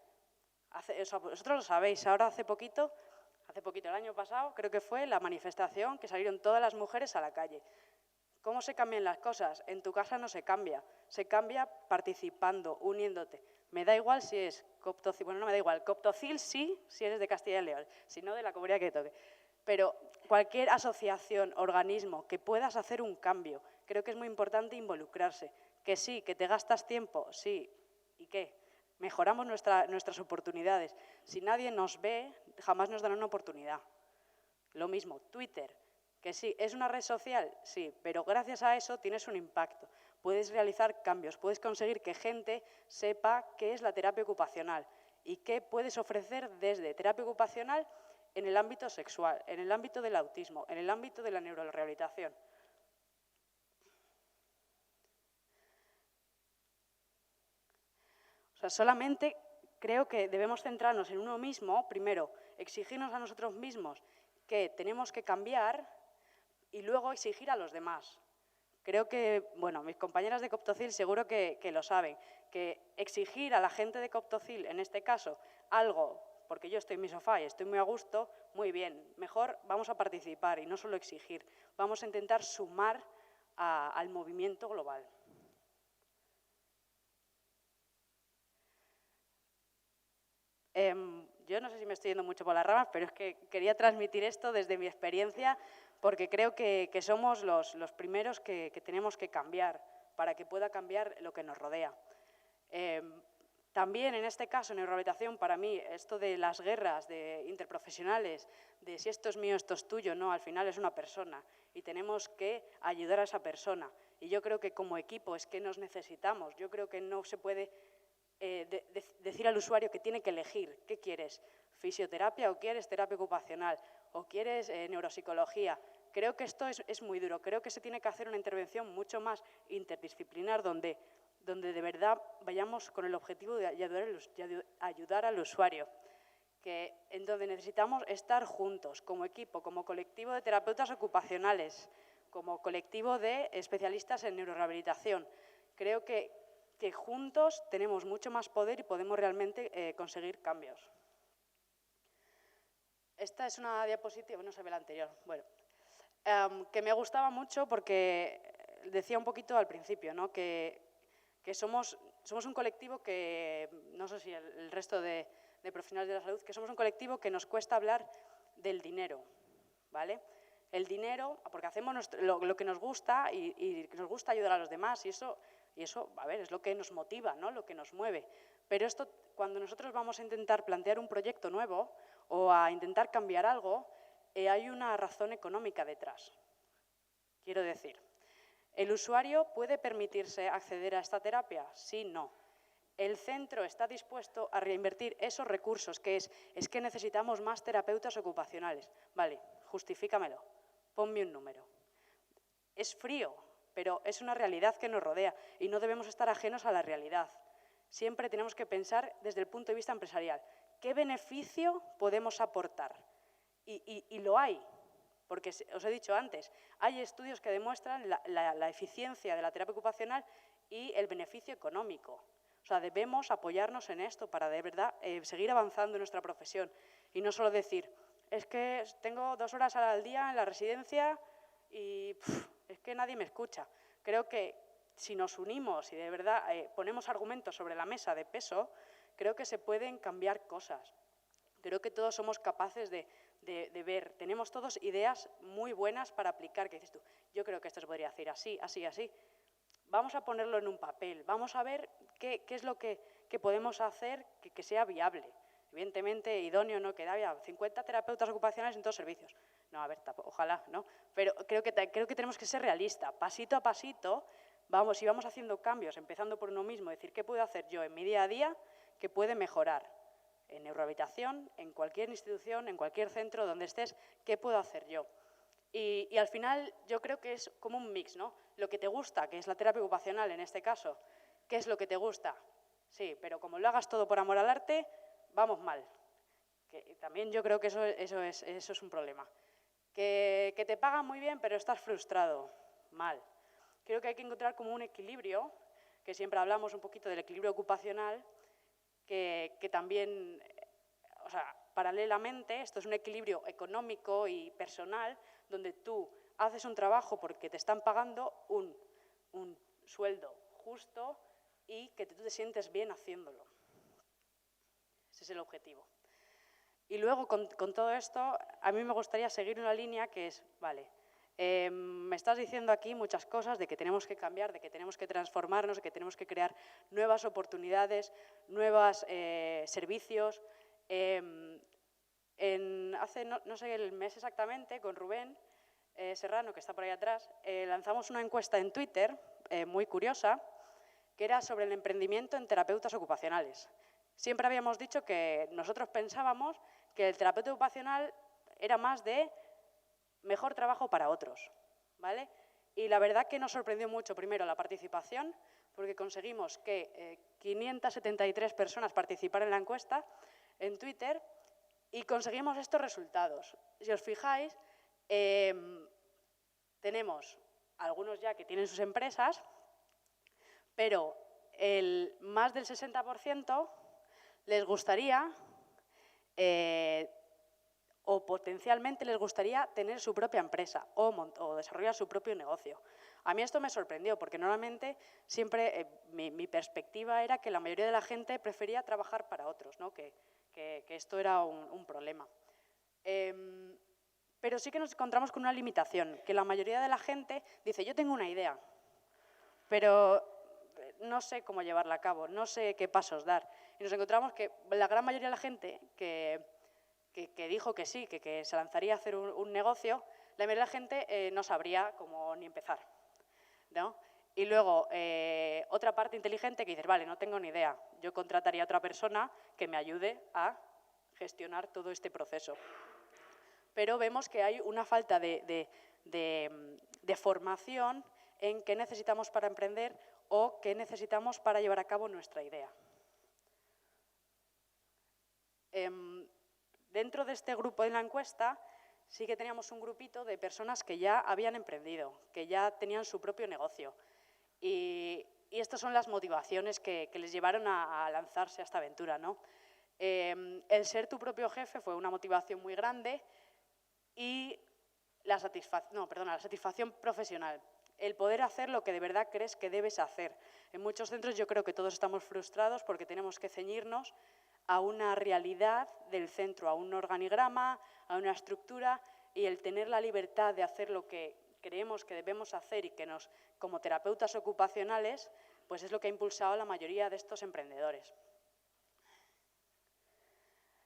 Vosotros lo sabéis, ahora hace poquito, el año pasado, creo que fue la manifestación que salieron todas las mujeres a la calle. ¿Cómo se cambian las cosas? En tu casa no se cambia participando, uniéndote. Me da igual si es Coptocil, bueno, no me da igual, Coptocil sí, si eres de Castilla y León, si no de la comunidad que toque. Pero cualquier asociación, organismo, que puedas hacer un cambio, creo que es muy importante involucrarse. Que sí, que te gastas tiempo, sí, ¿y qué? Mejoramos nuestras oportunidades. Si nadie nos ve, jamás nos darán una oportunidad. Lo mismo, Twitter, que sí, ¿es una red social? Sí, pero gracias a eso tienes un impacto. Puedes realizar cambios, puedes conseguir que gente sepa qué es la terapia ocupacional y qué puedes ofrecer desde terapia ocupacional en el ámbito sexual, en el ámbito del autismo, en el ámbito de la neurorehabilitación. O sea, solamente creo que debemos centrarnos en uno mismo, primero, exigirnos a nosotros mismos que tenemos que cambiar y luego exigir a los demás. Creo que, bueno, mis compañeras de Coptocil seguro que lo saben, que exigir a la gente de Coptocil, en este caso, algo, porque yo estoy en mi sofá y estoy muy a gusto, muy bien, mejor vamos a participar y no solo exigir, vamos a intentar sumar al movimiento global. Yo no sé si me estoy yendo mucho por las ramas, pero es que quería transmitir esto desde mi experiencia porque creo que somos los primeros que tenemos que cambiar para que pueda cambiar lo que nos rodea. También en este caso, en neurorehabilitación, para mí, esto de las guerras interprofesionales, de si esto es mío, esto es tuyo, no, al final es una persona y tenemos que ayudar a esa persona. Y yo creo que como equipo es que nos necesitamos, yo creo que no se puede decir al usuario que tiene que elegir qué quieres, fisioterapia o quieres terapia ocupacional o quieres neuropsicología. Creo que esto es muy duro, creo que se tiene que hacer una intervención mucho más interdisciplinar donde de verdad vayamos con el objetivo de ayudar al usuario, en donde necesitamos estar juntos como equipo, como colectivo de terapeutas ocupacionales, como colectivo de especialistas en neurorehabilitación. Creo que juntos tenemos mucho más poder y podemos realmente conseguir cambios. Esta es una diapositiva, no se ve la anterior, bueno, que me gustaba mucho porque decía un poquito al principio, ¿no? que somos un colectivo que, no sé si el resto de profesionales de la salud, que somos un colectivo que nos cuesta hablar del dinero, ¿vale? El dinero, porque hacemos lo que nos gusta y nos gusta ayudar a los demás y eso, a ver, es lo que nos motiva, ¿no? Lo que nos mueve. Pero esto, cuando nosotros vamos a intentar plantear un proyecto nuevo o a intentar cambiar algo, hay una razón económica detrás. Quiero decir, ¿el usuario puede permitirse acceder a esta terapia? Sí, no. El centro está dispuesto a reinvertir esos recursos, que es que necesitamos más terapeutas ocupacionales. Vale, justifícamelo, ponme un número. Es frío, pero es una realidad que nos rodea y no debemos estar ajenos a la realidad. Siempre tenemos que pensar desde el punto de vista empresarial. ¿Qué beneficio podemos aportar? Y lo hay, porque os he dicho antes, hay estudios que demuestran la eficiencia de la terapia ocupacional y el beneficio económico. O sea, debemos apoyarnos en esto para de verdad seguir avanzando en nuestra profesión y no solo decir, es que tengo 2 horas al día en la residencia y es que nadie me escucha. Creo que si nos unimos y de verdad ponemos argumentos sobre la mesa de peso, creo que se pueden cambiar cosas. Creo que todos somos capaces de ver, tenemos todos ideas muy buenas para aplicar, que dices tú, yo creo que esto se podría hacer así, así, así. Vamos a ponerlo en un papel, vamos a ver qué es lo que podemos hacer que sea viable. Evidentemente, idóneo no queda, había 50 terapeutas ocupacionales en todos servicios. No, a ver, ojalá, ¿no? Pero creo que tenemos que ser realistas. Pasito a pasito si vamos haciendo cambios, empezando por uno mismo, decir, ¿qué puedo hacer yo en mi día a día que puede mejorar? En neurorehabilitación, en cualquier institución, en cualquier centro donde estés, ¿qué puedo hacer yo? Y al final yo creo que es como un mix, ¿no? Lo que te gusta, que es la terapia ocupacional en este caso, ¿qué es lo que te gusta? Sí, pero como lo hagas todo por amor al arte, vamos mal. Que también yo creo que eso es un problema. Que te pagan muy bien, pero estás frustrado, mal. Creo que hay que encontrar como un equilibrio, que siempre hablamos un poquito del equilibrio ocupacional, que también, o sea, paralelamente, esto es un equilibrio económico y personal, donde tú haces un trabajo porque te están pagando un sueldo justo y que tú te sientes bien haciéndolo. Ese es el objetivo. Y luego, con todo esto, a mí me gustaría seguir una línea que es, vale, me estás diciendo aquí muchas cosas de que tenemos que cambiar, de que tenemos que transformarnos, de que tenemos que crear nuevas oportunidades, nuevos servicios. Hace, no sé el mes exactamente, con Rubén Serrano, que está por ahí atrás, lanzamos una encuesta en Twitter muy curiosa, que era sobre el emprendimiento en terapeutas ocupacionales. Siempre habíamos dicho que nosotros pensábamos que el terapeuta ocupacional era más de mejor trabajo para otros, ¿vale? Y la verdad que nos sorprendió mucho, primero, la participación, porque conseguimos que 573 personas participaran en la encuesta en Twitter y conseguimos estos resultados. Si os fijáis, tenemos algunos ya que tienen sus empresas, pero más del 60% les gustaría o potencialmente les gustaría tener su propia empresa o desarrollar su propio negocio. A mí esto me sorprendió porque normalmente siempre mi perspectiva era que la mayoría de la gente prefería trabajar para otros, ¿no? que esto era un problema. Pero sí que nos encontramos con una limitación, que la mayoría de la gente dice, yo tengo una idea, pero no sé cómo llevarla a cabo, no sé qué pasos dar. Y nos encontramos que la gran mayoría de la gente que dijo que sí, que se lanzaría a hacer un negocio, la mayoría de la gente no sabría cómo ni empezar, ¿no? Y luego, otra parte inteligente que dice, vale, no tengo ni idea, yo contrataría a otra persona que me ayude a gestionar todo este proceso. Pero vemos que hay una falta de formación en qué necesitamos para emprender o qué necesitamos para llevar a cabo nuestra idea. Dentro de este grupo de la encuesta sí que teníamos un grupito de personas que ya habían emprendido, que ya tenían su propio negocio. Y estas son las motivaciones que les llevaron a lanzarse a esta aventura, ¿no? El ser tu propio jefe fue una motivación muy grande y la satisfacción profesional. El poder hacer lo que de verdad crees que debes hacer. En muchos centros yo creo que todos estamos frustrados porque tenemos que ceñirnos a una realidad del centro, a un organigrama, a una estructura, y el tener la libertad de hacer lo que creemos que debemos hacer y que como terapeutas ocupacionales, pues es lo que ha impulsado a la mayoría de estos emprendedores.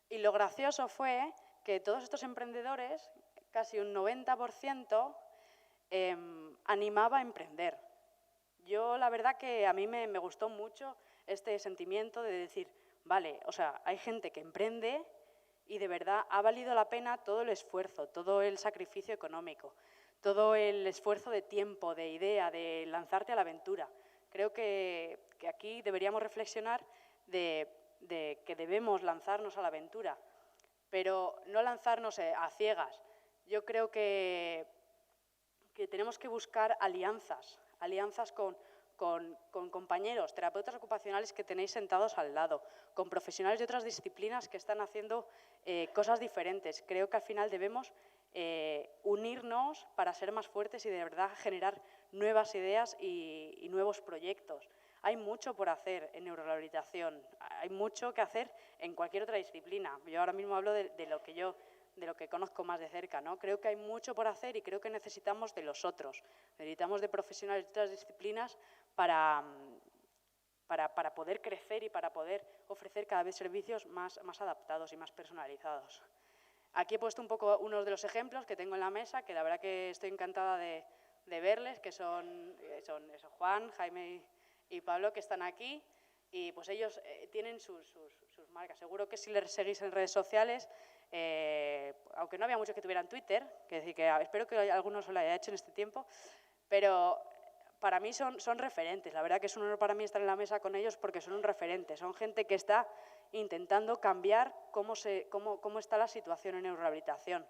Y lo gracioso fue que todos estos emprendedores, casi un 90%, animaba a emprender. Yo la verdad que a mí me gustó mucho este sentimiento de decir, vale, o sea, hay gente que emprende y de verdad ha valido la pena todo el esfuerzo, todo el sacrificio económico, todo el esfuerzo de tiempo, de idea, de lanzarte a la aventura. Creo que aquí deberíamos reflexionar de que debemos lanzarnos a la aventura, pero no lanzarnos a ciegas. Yo creo que tenemos que buscar alianzas con compañeros, terapeutas ocupacionales que tenéis sentados al lado, con profesionales de otras disciplinas que están haciendo cosas diferentes. Creo que al final debemos unirnos para ser más fuertes y de verdad generar nuevas ideas y nuevos proyectos. Hay mucho por hacer en neurorehabilitación, hay mucho que hacer en cualquier otra disciplina. Yo ahora mismo hablo de lo que conozco más de cerca, ¿no? Creo que hay mucho por hacer y creo que necesitamos de los otros. Necesitamos de profesionales de otras disciplinas para poder crecer y para poder ofrecer cada vez servicios más adaptados y más personalizados. Aquí he puesto un poco unos de los ejemplos que tengo en la mesa, que la verdad que estoy encantada de de verles, que son Juan, Jaime y Pablo, que están aquí. Y pues ellos tienen sus marcas. Seguro que si les seguís en redes sociales, aunque no había muchos que tuvieran Twitter, que espero que algunos lo haya hecho en este tiempo, pero para mí son referentes. La verdad que es un honor para mí estar en la mesa con ellos porque son un referente. Son gente que está intentando cambiar cómo está la situación en neurorehabilitación.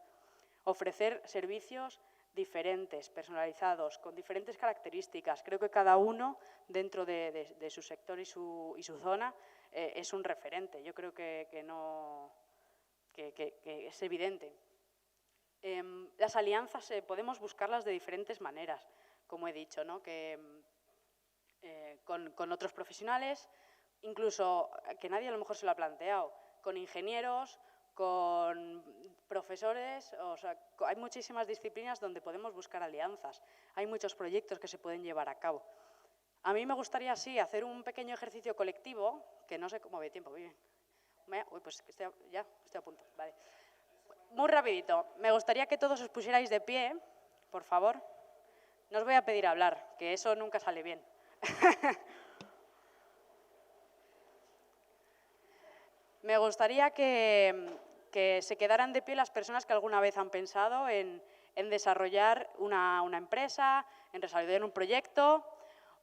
Ofrecer servicios diferentes, personalizados, con diferentes características. Creo que cada uno, dentro de su sector y su zona, es un referente. Yo creo que es evidente. Las alianzas podemos buscarlas de diferentes maneras, como he dicho, ¿no? Con otros profesionales, incluso que nadie a lo mejor se lo ha planteado, con ingenieros, con profesores, o sea, hay muchísimas disciplinas donde podemos buscar alianzas. Hay muchos proyectos que se pueden llevar a cabo. A mí me gustaría, sí, hacer un pequeño ejercicio colectivo, que no sé cómo ve tiempo, bien. Uy, pues estoy a punto, vale. Muy rapidito, me gustaría que todos os pusierais de pie, por favor. No os voy a pedir hablar, que eso nunca sale bien. Me gustaría que se quedaran de pie las personas que alguna vez han pensado en desarrollar una empresa, en desarrollar un proyecto.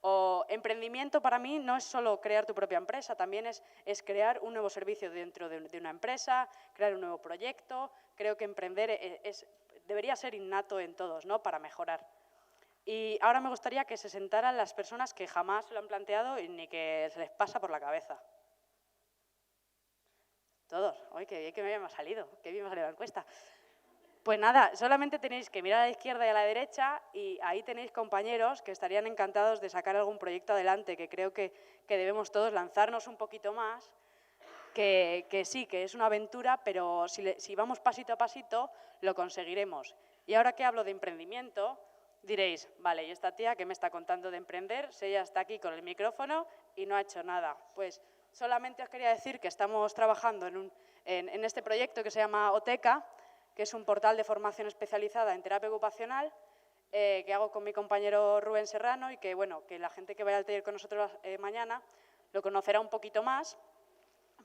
O emprendimiento para mí no es solo crear tu propia empresa, también es crear un nuevo servicio dentro de una empresa, crear un nuevo proyecto. Creo que emprender debería ser innato en todos, ¿no? Para mejorar. Y ahora me gustaría que se sentaran las personas que jamás lo han planteado y ni que se les pasa por la cabeza. Todos. ¡Ay, qué bien que me haya salido! ¡Qué bien me ha salido la encuesta! Pues nada, solamente tenéis que mirar a la izquierda y a la derecha y ahí tenéis compañeros que estarían encantados de sacar algún proyecto adelante, que creo que debemos todos lanzarnos un poquito más, que sí, que es una aventura, pero si vamos pasito a pasito, lo conseguiremos. Y ahora que hablo de emprendimiento, diréis, vale, ¿y esta tía que me está contando de emprender? Si ella está aquí con el micrófono y no ha hecho nada. Pues solamente os quería decir que estamos trabajando en este proyecto que se llama Oteca, que es un portal de formación especializada en terapia ocupacional, que hago con mi compañero Rubén Serrano y que, bueno, que la gente que vaya al taller con nosotros mañana lo conocerá un poquito más,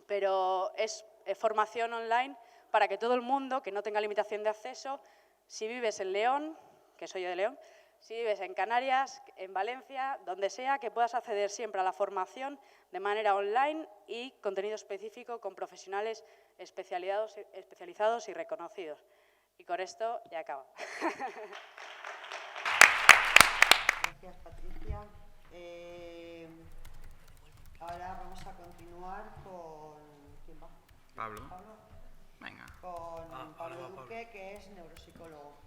pero es formación online para que todo el mundo, que no tenga limitación de acceso, si vives en León, que soy yo de León, si vives en Canarias, en Valencia, donde sea, que puedas acceder siempre a la formación de manera online y contenido específico con profesionales especializados y reconocidos. Y con esto ya acabo. Gracias, Patricia. Ahora vamos a continuar con... ¿Quién va? Pablo. Venga. Con Pablo Duque, que es neuropsicólogo.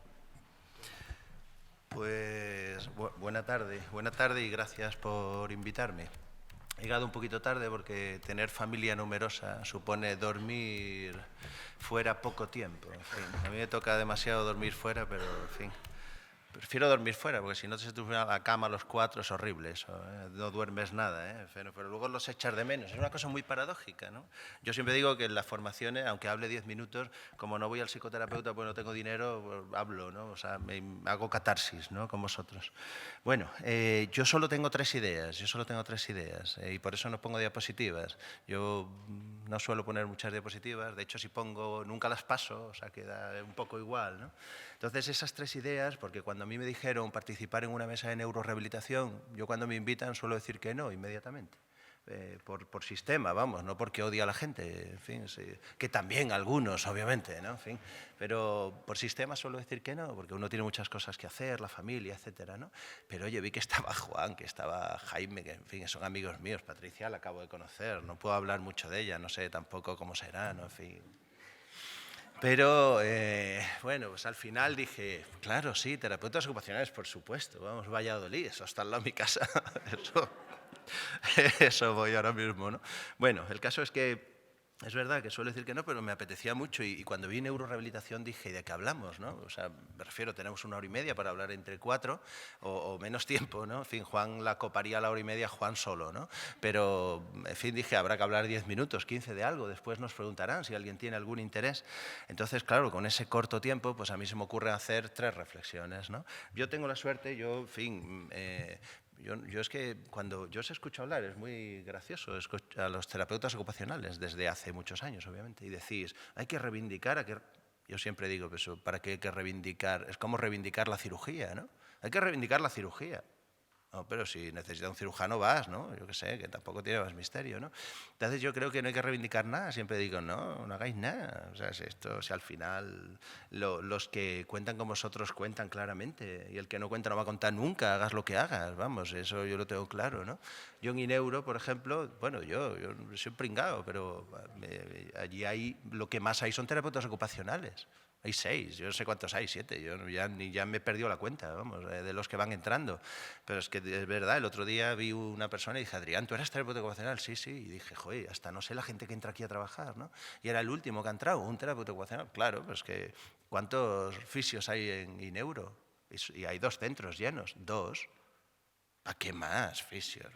Pues buena tarde y gracias por invitarme. He llegado un poquito tarde porque tener familia numerosa supone dormir fuera poco tiempo. En fin, a mí me toca demasiado dormir fuera, pero en fin, prefiero dormir fuera porque si no te subes a la cama a los 4 es horrible eso, no duermes nada, pero luego los echas de menos. Es una cosa muy paradójica, ¿no? Yo siempre digo que en las formaciones, aunque hable 10 minutos, como no voy al psicoterapeuta pues no tengo dinero, pues hablo, ¿no? O sea, me hago catarsis, ¿no? Con vosotros. Bueno, yo solo tengo 3 ideas, y por eso no pongo diapositivas. Yo no suelo poner muchas diapositivas, de hecho si pongo nunca las paso, o sea, queda un poco igual, ¿no? Entonces esas 3 ideas, porque cuando a mí me dijeron participar en una mesa de neurorehabilitación, yo cuando me invitan suelo decir que no inmediatamente. Por sistema, vamos, no porque odie a la gente, en fin, sí, que también algunos, obviamente, ¿no? En fin, pero por sistema suelo decir que no, porque uno tiene muchas cosas que hacer, la familia, etcétera, ¿no? Pero oye, vi que estaba Juan, que estaba Jaime, que en fin, son amigos míos, Patricia la acabo de conocer, no puedo hablar mucho de ella, no sé tampoco cómo será, ¿no? En fin. Pero, bueno, pues al final dije, claro, sí, terapeutas ocupacionales, por supuesto, vamos, Valladolid, eso está al lado de mi casa, eso voy ahora mismo, ¿no? Bueno, el caso es que Es verdad que suelo decir que no, pero me apetecía mucho y cuando vi neurorehabilitación dije, ¿y de qué hablamos? ¿No? O sea, me refiero, tenemos 1 hora y media para hablar entre 4 o menos tiempo, ¿no? En fin, Juan la coparía la hora y media Juan solo, ¿no? Pero, en fin, dije, habrá que hablar 10 minutos, 15 de algo, después nos preguntarán si alguien tiene algún interés. Entonces, claro, con ese corto tiempo, pues a mí se me ocurre hacer 3 reflexiones, ¿no? Yo tengo la suerte, en fin, yo es que cuando yo os escucho hablar es muy gracioso a los terapeutas ocupacionales desde hace muchos años, obviamente, y decís, hay que reivindicar, yo siempre digo que eso, ¿para qué hay que reivindicar? Es como reivindicar la cirugía, ¿no? Hay que reivindicar la cirugía. No, pero si necesitas un cirujano vas, ¿no? Yo qué sé, que tampoco tiene más misterio, ¿no? Entonces yo creo que no hay que reivindicar nada, siempre digo, no hagáis nada. O sea, si al final los que cuentan con vosotros cuentan claramente y el que no cuenta no va a contar nunca, hagas lo que hagas, vamos, eso yo lo tengo claro, ¿no? Yo en Ineuro, por ejemplo, bueno, yo soy un pringao, pero allí lo que más hay son terapeutas ocupacionales. Hay 6, yo no sé cuántos hay, 7, yo ya me he perdido la cuenta, vamos, de los que van entrando. Pero es que es verdad, el otro día vi una persona y dije, Adrián, ¿tú eres terapeuta ocupacional? Sí, sí, y dije, joder, hasta no sé la gente que entra aquí a trabajar, ¿no? Y era el último que ha entrado, un terapeuta ocupacional. Claro, pues que ¿cuántos fisios hay en Ineuro? Y hay 2 centros llenos, 2. ¿Para qué más fisios?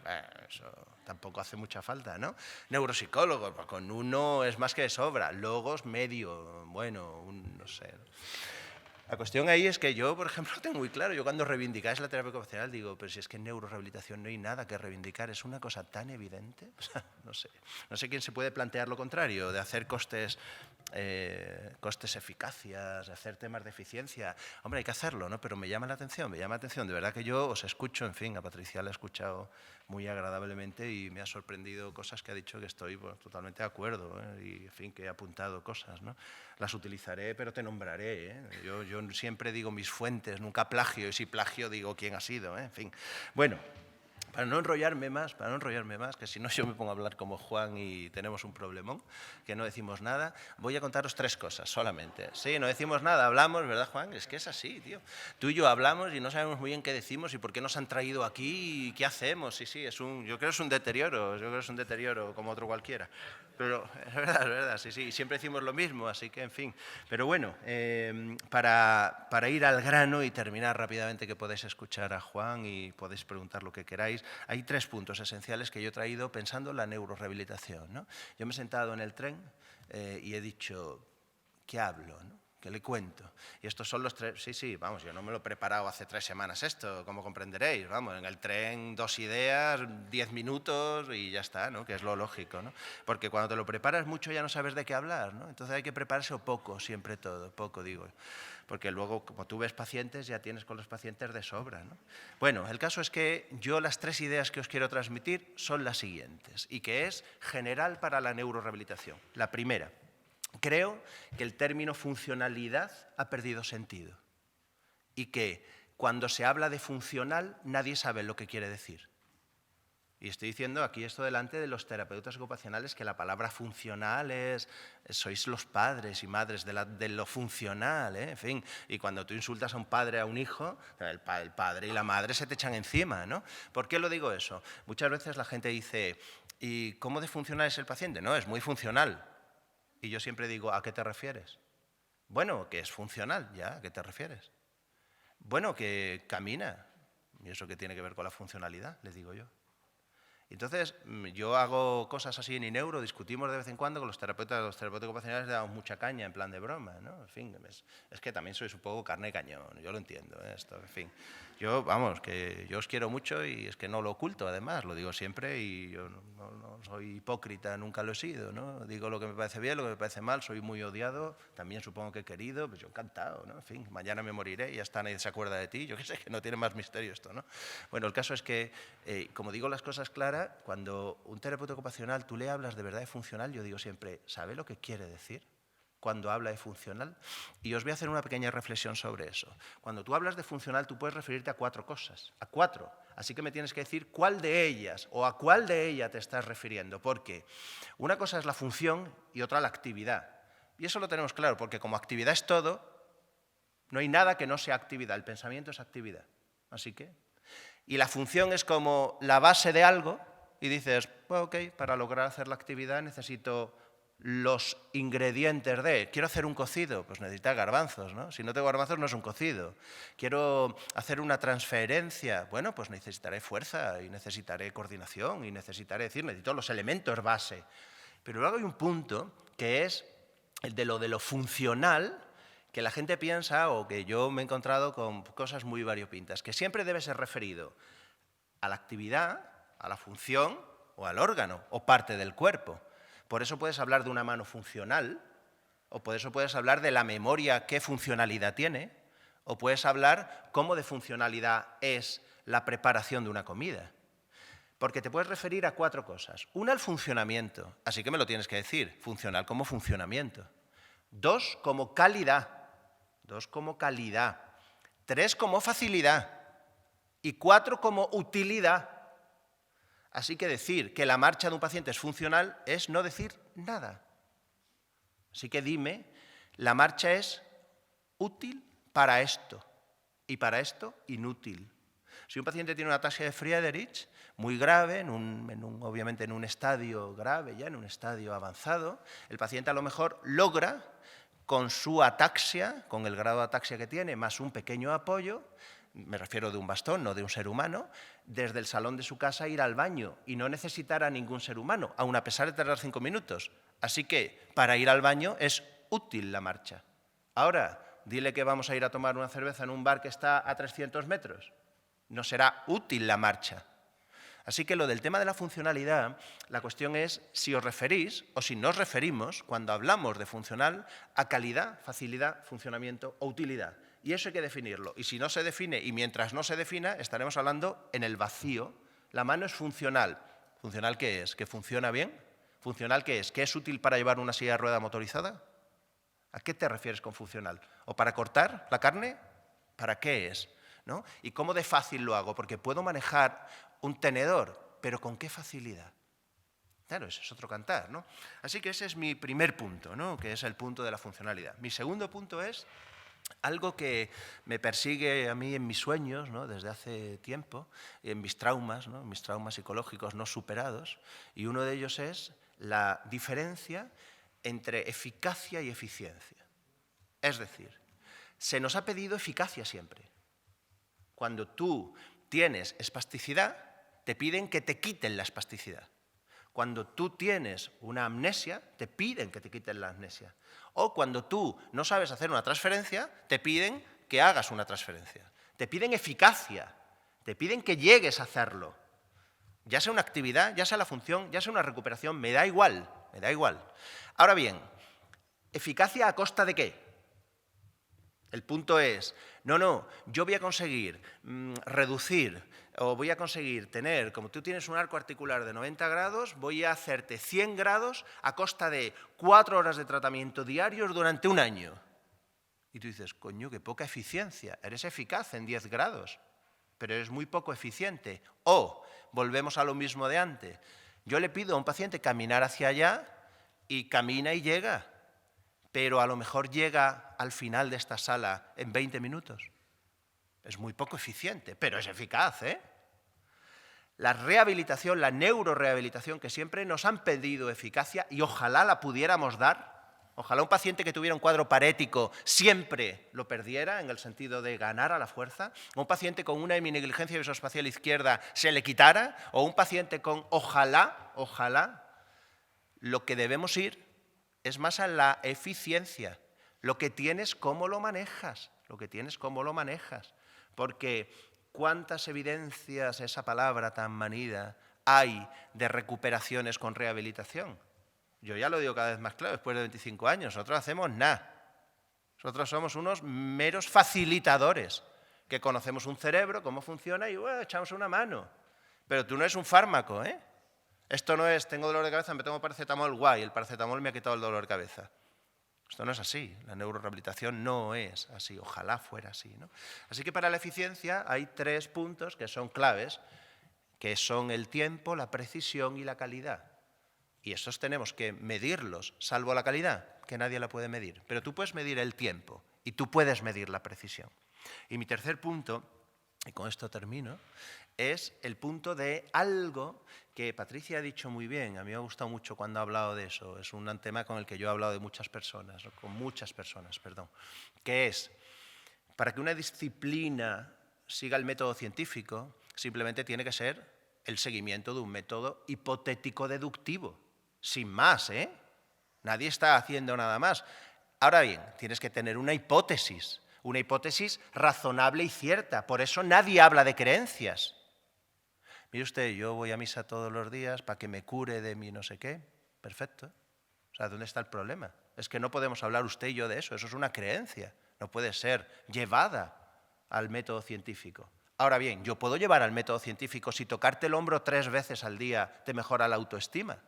Eso tampoco hace mucha falta, ¿no? Neuropsicólogos, pues con 1 es más que de sobra. Logos, medio, bueno, no sé. La cuestión ahí es que yo, por ejemplo, tengo muy claro, yo cuando reivindicáis la terapia ocupacional digo, pero si es que en neurorehabilitación no hay nada que reivindicar, es una cosa tan evidente, o sea, no sé quién se puede plantear lo contrario, de hacer costes eficacias, de hacer temas de eficiencia. Hombre, hay que hacerlo, ¿no? Pero me llama la atención, de verdad que yo os escucho, en fin, a Patricia la he escuchado muy agradablemente y me ha sorprendido cosas que ha dicho que estoy totalmente de acuerdo, ¿eh? Y, en fin, que he apuntado cosas, ¿no? Las utilizaré, pero te nombraré, ¿eh? Yo siempre digo mis fuentes, nunca plagio, y si plagio digo quién ha sido, ¿eh? En fin. Bueno, para no enrollarme más, que si no yo me pongo a hablar como Juan y tenemos un problemón, que no decimos nada, voy a contaros 3 cosas solamente. Sí, no decimos nada, hablamos, ¿verdad, Juan? Es que es así, tío. Tú y yo hablamos y no sabemos muy bien qué decimos y por qué nos han traído aquí y qué hacemos. Sí, yo creo que es un deterioro, como otro cualquiera. Pero es verdad, sí, siempre decimos lo mismo, así que, en fin. Pero bueno, para ir al grano y terminar rápidamente, que podéis escuchar a Juan y podéis preguntar lo que queráis, hay 3 puntos esenciales que yo he traído pensando en la neurorehabilitación, ¿no? Yo me he sentado en el tren y he dicho, ¿qué hablo, no? ¿Qué le cuento? Y estos son los 3... Sí, vamos, yo no me lo he preparado hace 3 semanas esto, como comprenderéis. Vamos, en el tren 2 ideas, 10 minutos y ya está, ¿no? Que es lo lógico, ¿no? Porque cuando te lo preparas mucho ya no sabes de qué hablar, ¿no? Entonces hay que prepararse poco, siempre todo, poco digo. Porque luego, como tú ves pacientes, ya tienes con los pacientes de sobra, ¿no? Bueno, el caso es que yo las 3 ideas que os quiero transmitir son las siguientes y que es general para la neurorehabilitación. La primera, creo que el término funcionalidad ha perdido sentido y que cuando se habla de funcional nadie sabe lo que quiere decir. Y estoy diciendo aquí esto delante de los terapeutas ocupacionales que la palabra funcional sois los padres y madres de lo funcional, ¿eh? En fin, y cuando tú insultas a un padre, a un hijo, el padre y la madre se te echan encima, ¿no? ¿Por qué lo digo eso? Muchas veces la gente dice, ¿y cómo de funcional es el paciente? No, es muy funcional. Y yo siempre digo, ¿a qué te refieres? Bueno, que es funcional, ¿ya? ¿A qué te refieres? Bueno, que camina. ¿Y eso qué tiene que ver con la funcionalidad? Les digo yo. Entonces, yo hago cosas así en Ineuro, discutimos de vez en cuando con los terapeutas ocupacionales, le damos mucha caña en plan de broma, ¿no? En fin, es que también sois un poco carne de cañón, yo lo entiendo, esto, en fin. Yo, vamos, que yo os quiero mucho y es que no lo oculto, además, lo digo siempre y yo no soy hipócrita, nunca lo he sido, ¿no? Digo lo que me parece bien, lo que me parece mal, soy muy odiado, también supongo que querido, pues yo encantado, ¿no? En fin, mañana me moriré y ya está, nadie se acuerda de ti, yo qué sé, que no tiene más misterio esto, ¿no? Bueno, el caso es que, como digo las cosas claras, cuando un terapeuta ocupacional tú le hablas de verdad de funcional, yo digo siempre, ¿sabe lo que quiere decir cuando habla de funcional? Y os voy a hacer una pequeña reflexión sobre eso. Cuando tú hablas de funcional, tú puedes referirte a 4 cosas, a 4. Así que me tienes que decir cuál de ellas o a cuál de ellas te estás refiriendo, porque una cosa es la función y otra la actividad. Y eso lo tenemos claro, porque como actividad es todo, no hay nada que no sea actividad, el pensamiento es actividad. Así que... Y la función es como la base de algo y dices, bueno, ok, para lograr hacer la actividad necesito los ingredientes de, quiero hacer un cocido, pues necesitas garbanzos, ¿no? Si no tengo garbanzos no es un cocido. Quiero hacer una transferencia, bueno, pues necesitaré fuerza y necesitaré coordinación y necesito los elementos base. Pero luego hay un punto que es el de lo funcional, que la gente piensa, o que yo me he encontrado con cosas muy variopintas, que siempre debe ser referido a la actividad, a la función o al órgano o parte del cuerpo. Por eso puedes hablar de una mano funcional, o por eso puedes hablar de la memoria, qué funcionalidad tiene, o puedes hablar cómo de funcionalidad es la preparación de una comida. Porque te puedes referir a 4 cosas. Una, el funcionamiento, así que me lo tienes que decir, funcional como funcionamiento. 2, como calidad. 2, como calidad. 3, como facilidad. Y 4, como utilidad. Así que decir que la marcha de un paciente es funcional es no decir nada. Así que dime, la marcha es útil para esto y para esto inútil. Si un paciente tiene una ataxia de Friedreich muy grave, obviamente en un estadio grave, ya en un estadio avanzado, el paciente a lo mejor logra con su ataxia, con el grado de ataxia que tiene, más un pequeño apoyo, me refiero de un bastón, no de un ser humano, desde el salón de su casa ir al baño y no necesitar a ningún ser humano, aun a pesar de tardar 5 minutos. Así que para ir al baño es útil la marcha. Ahora, dile que vamos a ir a tomar una cerveza en un bar que está a 300 metros. No será útil la marcha. Así que lo del tema de la funcionalidad, la cuestión es si os referís o si nos referimos, cuando hablamos de funcional, a calidad, facilidad, funcionamiento o utilidad. Y eso hay que definirlo. Y si no se define, y mientras no se defina, estaremos hablando en el vacío. La mano es funcional. ¿Funcional qué es? ¿Que funciona bien? ¿Funcional qué es? ¿Que es útil para llevar una silla de rueda motorizada? ¿A qué te refieres con funcional? ¿O para cortar la carne? ¿Para qué es? ¿No? ¿Y cómo de fácil lo hago? Porque puedo manejar un tenedor, pero ¿con qué facilidad? Claro, ese es otro cantar, ¿no? Así que ese es mi primer punto, ¿no? Que es el punto de la funcionalidad. Mi segundo punto es algo que me persigue a mí en mis sueños, ¿no? Desde hace tiempo, en mis traumas, ¿no? Mis traumas psicológicos no superados, y uno de ellos es la diferencia entre eficacia y eficiencia. Es decir, se nos ha pedido eficacia siempre. Cuando tú tienes espasticidad, te piden que te quiten la espasticidad. Cuando tú tienes una amnesia, te piden que te quiten la amnesia. O cuando tú no sabes hacer una transferencia, te piden que hagas una transferencia. Te piden eficacia, te piden que llegues a hacerlo. Ya sea una actividad, ya sea la función, ya sea una recuperación, me da igual, me da igual. Ahora bien, ¿eficacia a costa de qué? El punto es, no, yo voy a conseguir reducir o voy a conseguir tener, como tú tienes un arco articular de 90 grados, voy a hacerte 100 grados a costa de 4 horas de tratamiento diarios durante un año. Y tú dices, coño, qué poca eficiencia, eres eficaz en 10 grados, pero eres muy poco eficiente. O, volvemos a lo mismo de antes, yo le pido a un paciente caminar hacia allá y camina y llega, pero a lo mejor llega al final de esta sala en 20 minutos. Es muy poco eficiente, pero es eficaz, ¿eh? La rehabilitación, la neurorehabilitación, que siempre nos han pedido eficacia y ojalá la pudiéramos dar, ojalá un paciente que tuviera un cuadro parético siempre lo perdiera en el sentido de ganar a la fuerza, o un paciente con una heminegligencia visoespacial izquierda se le quitara, o un paciente con ojalá, lo que debemos ir es más a la eficiencia. Lo que tienes, cómo lo manejas. Lo que tienes, cómo lo manejas. Porque cuántas evidencias, esa palabra tan manida, hay de recuperaciones con rehabilitación. Yo ya lo digo cada vez más claro, después de 25 años, nosotros hacemos nada. Nosotros somos unos meros facilitadores, que conocemos un cerebro, cómo funciona y echamos una mano. Pero tú no eres un fármaco, ¿eh? Esto no es, tengo dolor de cabeza, me tomo paracetamol, guay, el paracetamol me ha quitado el dolor de cabeza. Esto no es así, la neurorehabilitación no es así, ojalá fuera así, ¿no? Así que para la eficiencia hay 3 puntos que son claves, que son el tiempo, la precisión y la calidad. Y esos tenemos que medirlos, salvo la calidad, que nadie la puede medir. Pero tú puedes medir el tiempo y tú puedes medir la precisión. Y mi tercer punto y con esto termino, es el punto de algo que Patricia ha dicho muy bien. A mí me ha gustado mucho cuando ha hablado de eso. Es un tema con el que yo he hablado de muchas personas, con muchas personas, perdón, que es, para que una disciplina siga el método científico, simplemente tiene que ser el seguimiento de un método hipotético-deductivo, sin más, ¿eh? Nadie está haciendo nada más. Ahora bien, tienes que tener una hipótesis razonable y cierta. Por eso nadie habla de creencias. Mire usted, yo voy a misa todos los días para que me cure de mi no sé qué. Perfecto. O sea, ¿dónde está el problema? Es que no podemos hablar usted y yo de eso. Eso es una creencia. No puede ser llevada al método científico. Ahora bien, yo puedo llevar al método científico si tocarte el hombro 3 veces al día te mejora la autoestima.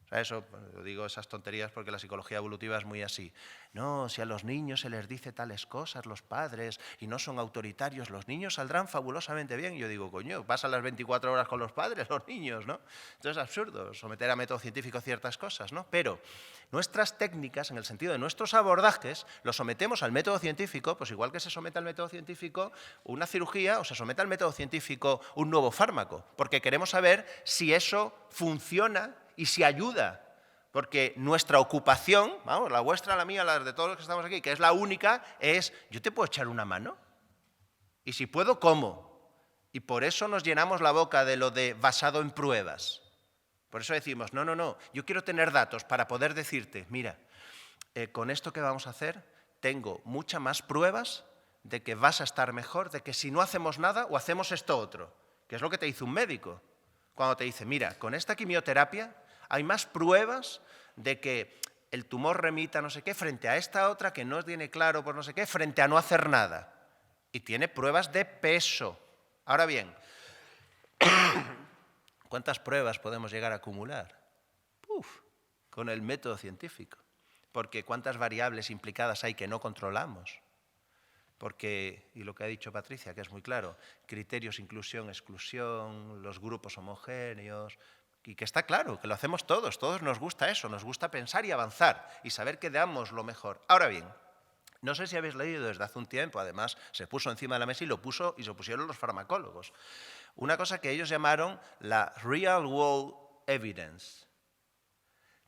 O sea, eso, digo esas tonterías porque la psicología evolutiva es muy así. No, si a los niños se les dice tales cosas, los padres, y no son autoritarios, los niños saldrán fabulosamente bien. Y yo digo, coño, pasan las 24 horas con los padres, los niños, ¿no? Entonces es absurdo someter a método científico ciertas cosas, ¿no? Pero nuestras técnicas, en el sentido de nuestros abordajes, los sometemos al método científico, pues igual que se somete al método científico una cirugía o se somete al método científico un nuevo fármaco, porque queremos saber si eso funciona y si ayuda, porque nuestra ocupación, vamos, la vuestra, la mía, la de todos los que estamos aquí, que es la única, es, ¿yo te puedo echar una mano? Y si puedo, ¿cómo? Y por eso nos llenamos la boca de lo de basado en pruebas. Por eso decimos, no, no, no, yo quiero tener datos para poder decirte, mira, con esto que vamos a hacer, tengo muchas más pruebas de que vas a estar mejor, de que si no hacemos nada o hacemos esto otro, que es lo que te dice un médico. Cuando te dice, mira, con esta quimioterapia hay más pruebas de que el tumor remita no sé qué frente a esta otra que no tiene claro por no sé qué, frente a no hacer nada. Y tiene pruebas de peso. Ahora bien, ¿cuántas pruebas podemos llegar a acumular? Con el método científico. Porque ¿cuántas variables implicadas hay que no controlamos? Porque, y lo que ha dicho Patricia, que es muy claro, criterios inclusión, exclusión, los grupos homogéneos, y que está claro, que lo hacemos todos nos gusta eso, nos gusta pensar y avanzar y saber que damos lo mejor. Ahora bien, no sé si habéis leído desde hace un tiempo, además se puso encima de la mesa y lo pusieron los farmacólogos, una cosa que ellos llamaron la real world evidence.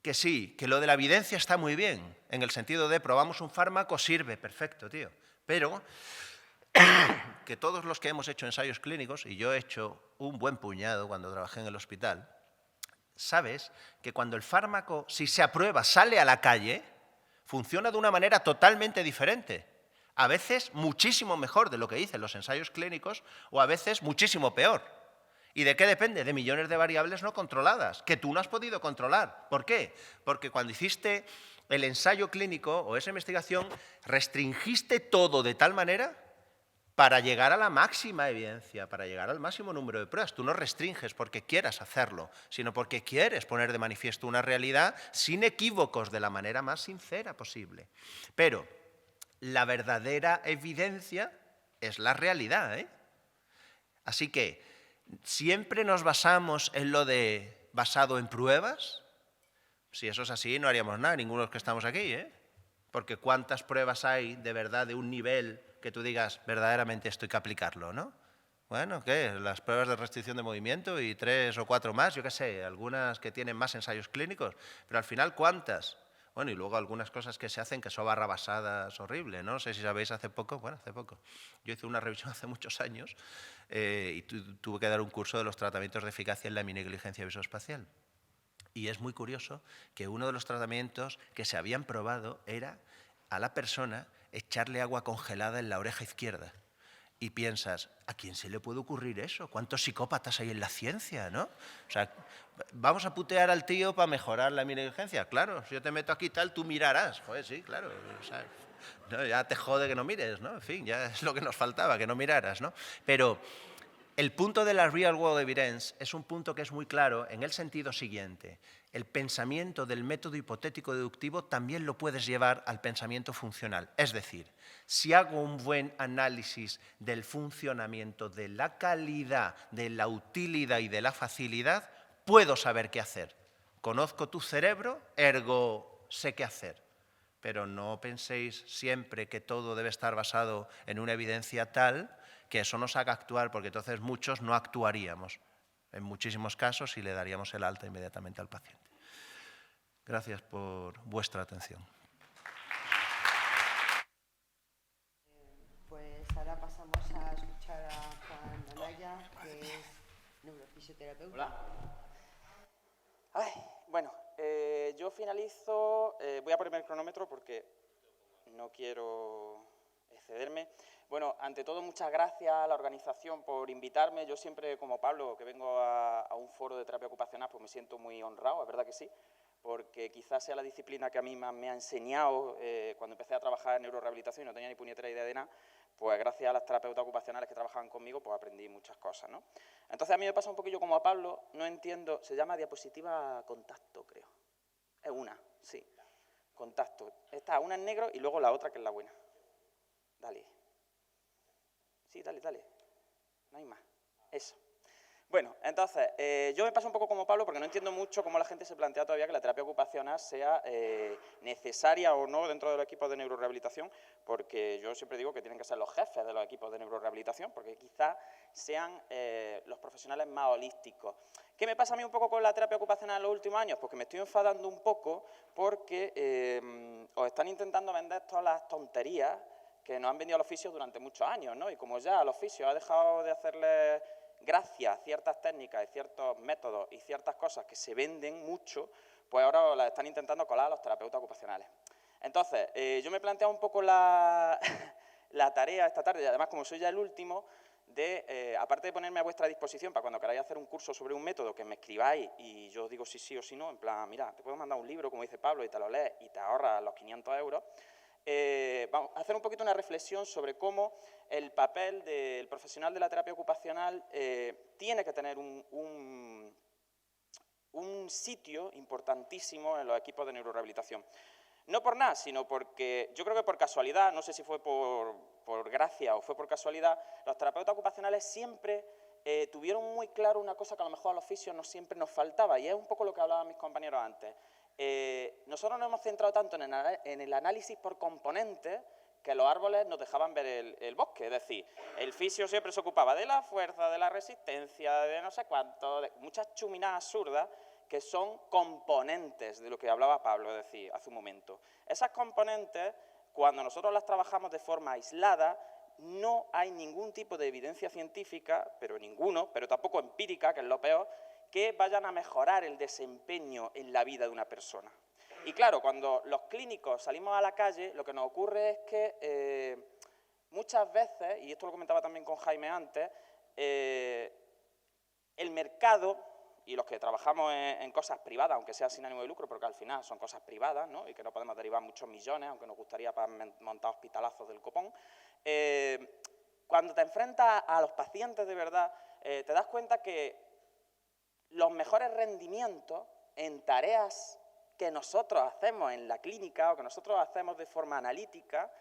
Que sí, que lo de la evidencia está muy bien, en el sentido de probamos un fármaco, sirve, perfecto, tío. Pero que todos los que hemos hecho ensayos clínicos, y yo he hecho un buen puñado cuando trabajé en el hospital, sabes que cuando el fármaco, si se aprueba, sale a la calle, funciona de una manera totalmente diferente. A veces muchísimo mejor de lo que dicen los ensayos clínicos o a veces muchísimo peor. ¿Y de qué depende? De millones de variables no controladas, que tú no has podido controlar. ¿Por qué? Porque cuando hiciste el ensayo clínico o esa investigación, restringiste todo de tal manera para llegar a la máxima evidencia, para llegar al máximo número de pruebas. Tú no restringes porque quieras hacerlo, sino porque quieres poner de manifiesto una realidad sin equívocos, de la manera más sincera posible. Pero la verdadera evidencia es la realidad, ¿eh? Así que siempre nos basamos en lo de basado en pruebas. Si eso es así, no haríamos nada, ninguno de los que estamos aquí, ¿eh? Porque ¿cuántas pruebas hay de verdad de un nivel que tú digas, verdaderamente esto hay que aplicarlo, ¿no? Bueno, ¿qué? Las pruebas de restricción de movimiento y 3 o 4 más, yo qué sé, algunas que tienen más ensayos clínicos, pero al final, ¿cuántas? Bueno, y luego algunas cosas que se hacen que son barrabasadas horrible, ¿no? No sé si sabéis, hace poco, yo hice una revisión hace muchos años y tuve que dar un curso de los tratamientos de eficacia en la negligencia visoespacial. Y es muy curioso que uno de los tratamientos que se habían probado era a la persona echarle agua congelada en la oreja izquierda. Y piensas, ¿a quién se le puede ocurrir eso? ¿Cuántos psicópatas hay en la ciencia, no? O sea, ¿vamos a putear al tío para mejorar la negligencia? Claro, si yo te meto aquí tal, tú mirarás. Joder, sí, claro. O sea, no, ya te jode que no mires, ¿no? En fin, ya es lo que nos faltaba, que no miraras, ¿no? Pero el punto de la real world evidence es un punto que es muy claro en el sentido siguiente. El pensamiento del método hipotético deductivo también lo puedes llevar al pensamiento funcional. Es decir, si hago un buen análisis del funcionamiento, de la calidad, de la utilidad y de la facilidad, puedo saber qué hacer. Conozco tu cerebro, ergo sé qué hacer. Pero no penséis siempre que todo debe estar basado en una evidencia tal que eso nos haga actuar, porque entonces muchos no actuaríamos en muchísimos casos y le daríamos el alta inmediatamente al paciente. Gracias por vuestra atención. Pues ahora pasamos a escuchar a Juan Anaya, que es neurofisioterapeuta. Hola. Ay, bueno, yo finalizo, voy a ponerme el cronómetro porque no quiero excederme. Bueno, ante todo, muchas gracias a la organización por invitarme. Yo siempre, como Pablo, que vengo a un foro de terapia ocupacional, pues me siento muy honrado, es verdad que sí, porque quizás sea la disciplina que a mí más me ha enseñado cuando empecé a trabajar en neurorehabilitación y no tenía ni puñetera idea de nada, pues gracias a las terapeutas ocupacionales que trabajaban conmigo, pues aprendí muchas cosas, ¿no? Entonces a mí me pasa un poquillo como a Pablo, no entiendo, se llama diapositiva contacto, creo. Es una, sí, contacto. Esta, una en negro y luego la otra que es la buena. Dale. Sí, dale, dale. No hay más. Eso. Bueno, entonces, yo me paso un poco como Pablo porque no entiendo mucho cómo la gente se plantea todavía que la terapia ocupacional sea necesaria o no dentro de los equipos de neurorehabilitación, porque yo siempre digo que tienen que ser los jefes de los equipos de neurorehabilitación, porque quizás sean los profesionales más holísticos. ¿Qué me pasa a mí un poco con la terapia ocupacional en los últimos años? Pues que me estoy enfadando un poco porque os están intentando vender todas las tonterías que nos han vendido al oficio durante muchos años, ¿no? Y como ya al oficio ha dejado de hacerle gracias a ciertas técnicas y ciertos métodos y ciertas cosas que se venden mucho, pues ahora las están intentando colar a los terapeutas ocupacionales. Entonces, yo me he planteado un poco la tarea esta tarde, y además como soy ya el último, de, aparte de ponerme a vuestra disposición para cuando queráis hacer un curso sobre un método, que me escribáis y yo os digo si sí o si no, en plan, mira, te puedo mandar un libro, como dice Pablo, y te lo lees y te ahorras los 500 euros, vamos a hacer un poquito una reflexión sobre cómo el papel del profesional de la terapia ocupacional tiene que tener un sitio importantísimo en los equipos de neurorehabilitación. No por nada, sino porque yo creo que por casualidad, no sé si fue por gracia o fue por casualidad, los terapeutas ocupacionales siempre tuvieron muy claro una cosa que a lo mejor al oficio no siempre nos faltaba, y es un poco lo que hablaban mis compañeros antes. Nosotros nos hemos centrado tanto en el análisis por componentes que los árboles nos dejaban ver el bosque. Es decir, el fisio siempre se ocupaba de la fuerza, de la resistencia, de no sé cuánto, de muchas chuminadas absurdas que son componentes de lo que hablaba Pablo, es decir, hace un momento. Esas componentes, cuando nosotros las trabajamos de forma aislada, no hay ningún tipo de evidencia científica, pero tampoco empírica, que es lo peor, que vayan a mejorar el desempeño en la vida de una persona. Y claro, cuando los clínicos salimos a la calle, lo que nos ocurre es que muchas veces, y esto lo comentaba también con Jaime antes, el mercado, y los que trabajamos en cosas privadas, aunque sea sin ánimo de lucro, porque al final son cosas privadas, ¿no? Y que no podemos derivar muchos millones, aunque nos gustaría para montar hospitalazos del copón, cuando te enfrentas a los pacientes de verdad, te das cuenta que los mejores rendimientos en tareas que nosotros hacemos en la clínica o que nosotros hacemos de forma analítica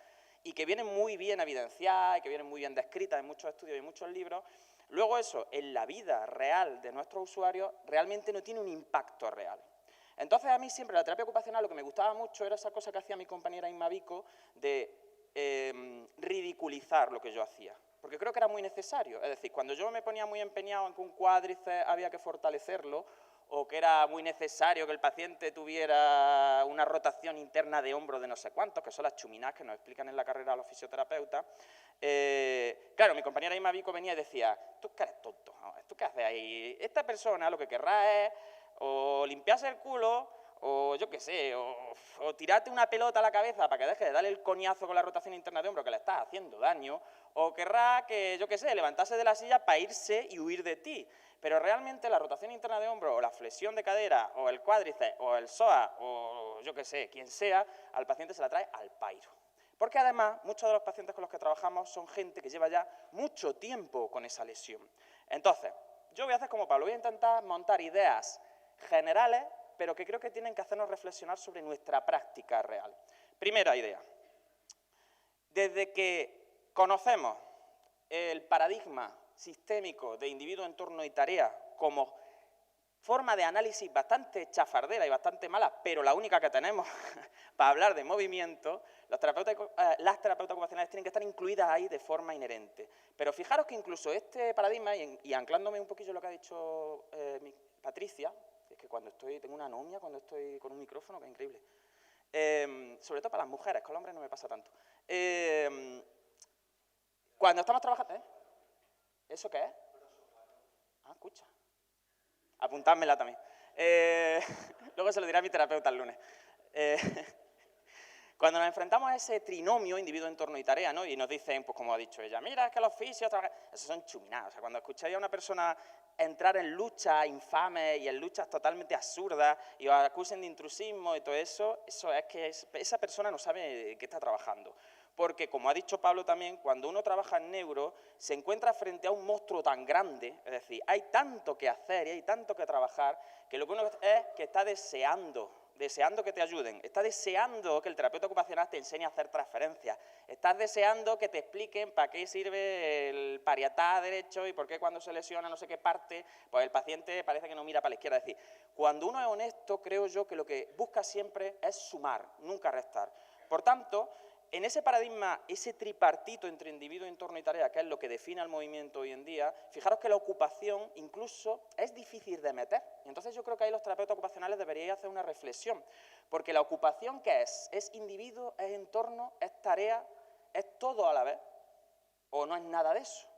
y que vienen muy bien evidenciadas y que vienen muy bien descritas en muchos estudios y muchos libros, luego eso en la vida real de nuestros usuarios realmente no tiene un impacto real. Entonces a mí siempre la terapia ocupacional lo que me gustaba mucho era esa cosa que hacía mi compañera Inma Vico de ridiculizar lo que yo hacía. Porque creo que era muy necesario. Es decir, cuando yo me ponía muy empeñado en que un cuádriceps había que fortalecerlo, o que era muy necesario que el paciente tuviera una rotación interna de hombro de no sé cuántos, que son las chuminadas que nos explican en la carrera los fisioterapeutas, claro, mi compañera Inma Vico venía y decía, tú que eres tonto, ¿tú qué haces ahí? Esta persona lo que querrá es o limpiarse el culo, o yo qué sé, o tirarte una pelota a la cabeza para que deje de darle el coñazo con la rotación interna de hombro que le estás haciendo daño, o querrá que, yo qué sé, levantarse de la silla para irse y huir de ti. Pero realmente la rotación interna de hombro, o la flexión de cadera, o el cuádriceps, o el psoas, o yo qué sé, quien sea, al paciente se la trae al pairo. Porque además, muchos de los pacientes con los que trabajamos son gente que lleva ya mucho tiempo con esa lesión. Entonces, yo voy a hacer como Pablo, voy a intentar montar ideas generales, pero que creo que tienen que hacernos reflexionar sobre nuestra práctica real. Primera idea. Desde que conocemos el paradigma sistémico de individuo, entorno y tarea como forma de análisis bastante chafardera y bastante mala, pero la única que tenemos para hablar de movimiento, las terapeutas ocupacionales tienen que estar incluidas ahí de forma inherente. Pero fijaros que incluso este paradigma, y anclándome un poquillo en lo que ha dicho Patricia, es que cuando tengo una anomia cuando estoy con un micrófono, que es increíble, sobre todo para las mujeres, con los hombres no me pasa tanto. Cuando estamos trabajando... ¿Eso qué es? Ah, escucha. Apuntádmela también. Luego se lo diré a mi terapeuta el lunes. Cuando nos enfrentamos a ese trinomio, individuo, entorno y tarea, ¿no? Y nos dicen, pues como ha dicho ella, mira, es que los fisios trabajan... Esos son chuminadas. O sea, cuando escucháis a una persona entrar en luchas infames y en luchas totalmente absurdas y os acusen de intrusismo y todo eso, eso es que esa persona no sabe qué está trabajando. Porque, como ha dicho Pablo también, cuando uno trabaja en neuro, se encuentra frente a un monstruo tan grande, es decir, hay tanto que hacer y hay tanto que trabajar, que lo que uno es que está deseando que te ayuden, estás deseando que el terapeuta ocupacional te enseñe a hacer transferencias, estás deseando que te expliquen para qué sirve el parietal derecho y por qué cuando se lesiona no sé qué parte, pues el paciente parece que no mira para la izquierda. Es decir, cuando uno es honesto, creo yo que lo que busca siempre es sumar, nunca restar. Por tanto, en ese paradigma, ese tripartito entre individuo, entorno y tarea, que es lo que define al movimiento hoy en día, fijaros que la ocupación incluso es difícil de meter. Y entonces yo creo que ahí los terapeutas ocupacionales deberían hacer una reflexión, porque la ocupación, ¿qué es? ¿Es individuo, es entorno, es tarea, es todo a la vez? ¿O no es nada de eso?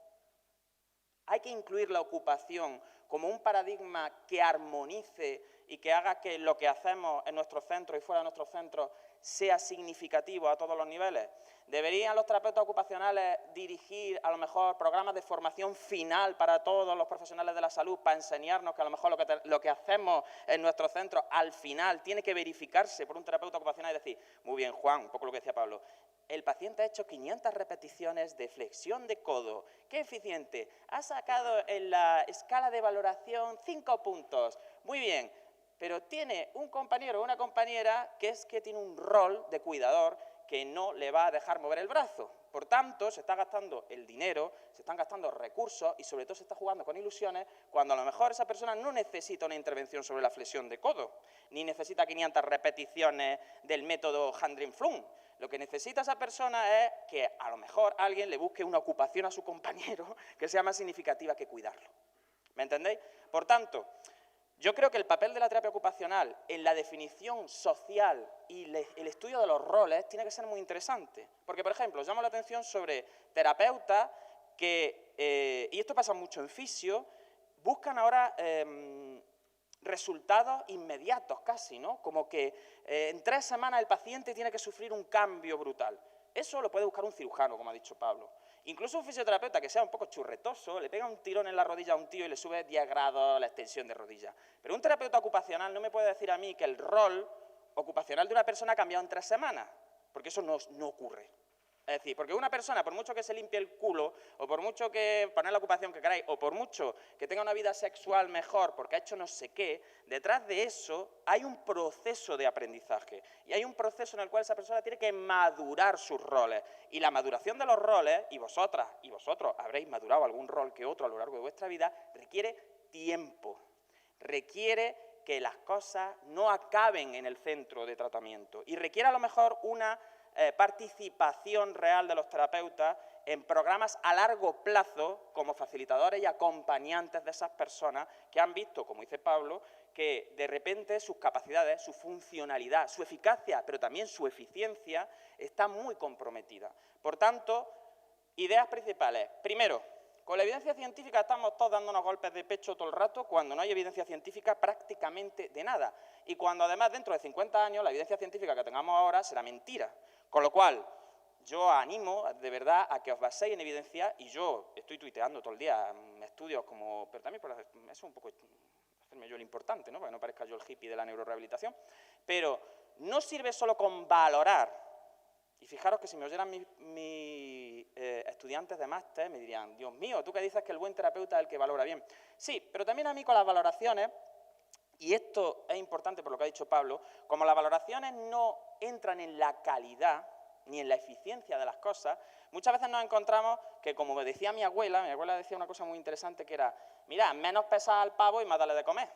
Hay que incluir la ocupación como un paradigma que armonice y que haga que lo que hacemos en nuestros centros y fuera de nuestros centros sea significativo a todos los niveles. ¿Deberían los terapeutas ocupacionales dirigir a lo mejor programas de formación final para todos los profesionales de la salud para enseñarnos que a lo mejor lo que hacemos en nuestros centros al final tiene que verificarse por un terapeuta ocupacional y decir, muy bien Juan, un poco lo que decía Pablo, el paciente ha hecho 500 repeticiones de flexión de codo. ¡Qué eficiente! Ha sacado en la escala de valoración 5 puntos. Muy bien, pero tiene un compañero o una compañera que tiene un rol de cuidador que no le va a dejar mover el brazo. Por tanto, se está gastando el dinero, se están gastando recursos y sobre todo se está jugando con ilusiones cuando a lo mejor esa persona no necesita una intervención sobre la flexión de codo, ni necesita 500 repeticiones del método Handrin-Flum. Lo que necesita esa persona es que a lo mejor alguien le busque una ocupación a su compañero que sea más significativa que cuidarlo. ¿Me entendéis? Por tanto, yo creo que el papel de la terapia ocupacional en la definición social y el estudio de los roles tiene que ser muy interesante. Porque, por ejemplo, os llamo la atención sobre terapeutas que, y esto pasa mucho en fisio, buscan ahora resultados inmediatos casi, ¿no? Como que en 3 semanas el paciente tiene que sufrir un cambio brutal. Eso lo puede buscar un cirujano, como ha dicho Pablo. Incluso un fisioterapeuta que sea un poco churretoso, le pega un tirón en la rodilla a un tío y le sube 10 grados la extensión de rodilla. Pero un terapeuta ocupacional no me puede decir a mí que el rol ocupacional de una persona ha cambiado en 3 semanas, porque eso no ocurre. Es decir, porque una persona, por mucho que se limpie el culo, o por mucho que poner la ocupación que queráis, o por mucho que tenga una vida sexual mejor porque ha hecho no sé qué, detrás de eso hay un proceso de aprendizaje. Y hay un proceso en el cual esa persona tiene que madurar sus roles. Y la maduración de los roles, y vosotras y vosotros habréis madurado algún rol que otro a lo largo de vuestra vida, requiere tiempo. Requiere que las cosas no acaben en el centro de tratamiento. Y requiere a lo mejor una participación real de los terapeutas en programas a largo plazo como facilitadores y acompañantes de esas personas que han visto, como dice Pablo, que de repente sus capacidades, su funcionalidad, su eficacia, pero también su eficiencia está muy comprometida. Por tanto, ideas principales. Primero, con la evidencia científica estamos todos dándonos golpes de pecho todo el rato cuando no hay evidencia científica prácticamente de nada. Y cuando además dentro de 50 años la evidencia científica que tengamos ahora será mentira. Con lo cual, yo animo de verdad a que os baséis en evidencia, y yo estoy tuiteando todo el día estudios como, pero también por eso es un poco hacerme yo el importante, ¿no? Para que no parezca yo el hippie de la neurorehabilitación, pero no sirve solo con valorar. Y fijaros que si me oyeran mis estudiantes de máster me dirían, Dios mío, tú que dices que el buen terapeuta es el que valora bien. Sí, pero también a mí con las valoraciones, y esto es importante por lo que ha dicho Pablo, como las valoraciones no entran en la calidad ni en la eficiencia de las cosas, muchas veces nos encontramos que, como decía mi abuela decía una cosa muy interesante que era, mira, menos pesa al pavo y más dale de comer.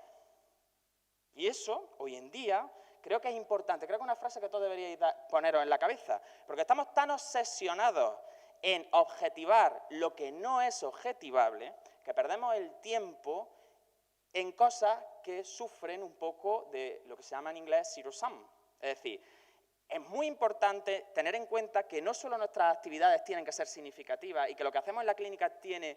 Y eso, hoy en día, creo que es importante, creo que es una frase que todos deberíais poneros en la cabeza, porque estamos tan obsesionados en objetivar lo que no es objetivable, que perdemos el tiempo en cosas que sufren un poco de lo que se llama en inglés zero sum. Es decir, es muy importante tener en cuenta que no solo nuestras actividades tienen que ser significativas y que lo que hacemos en la clínica tiene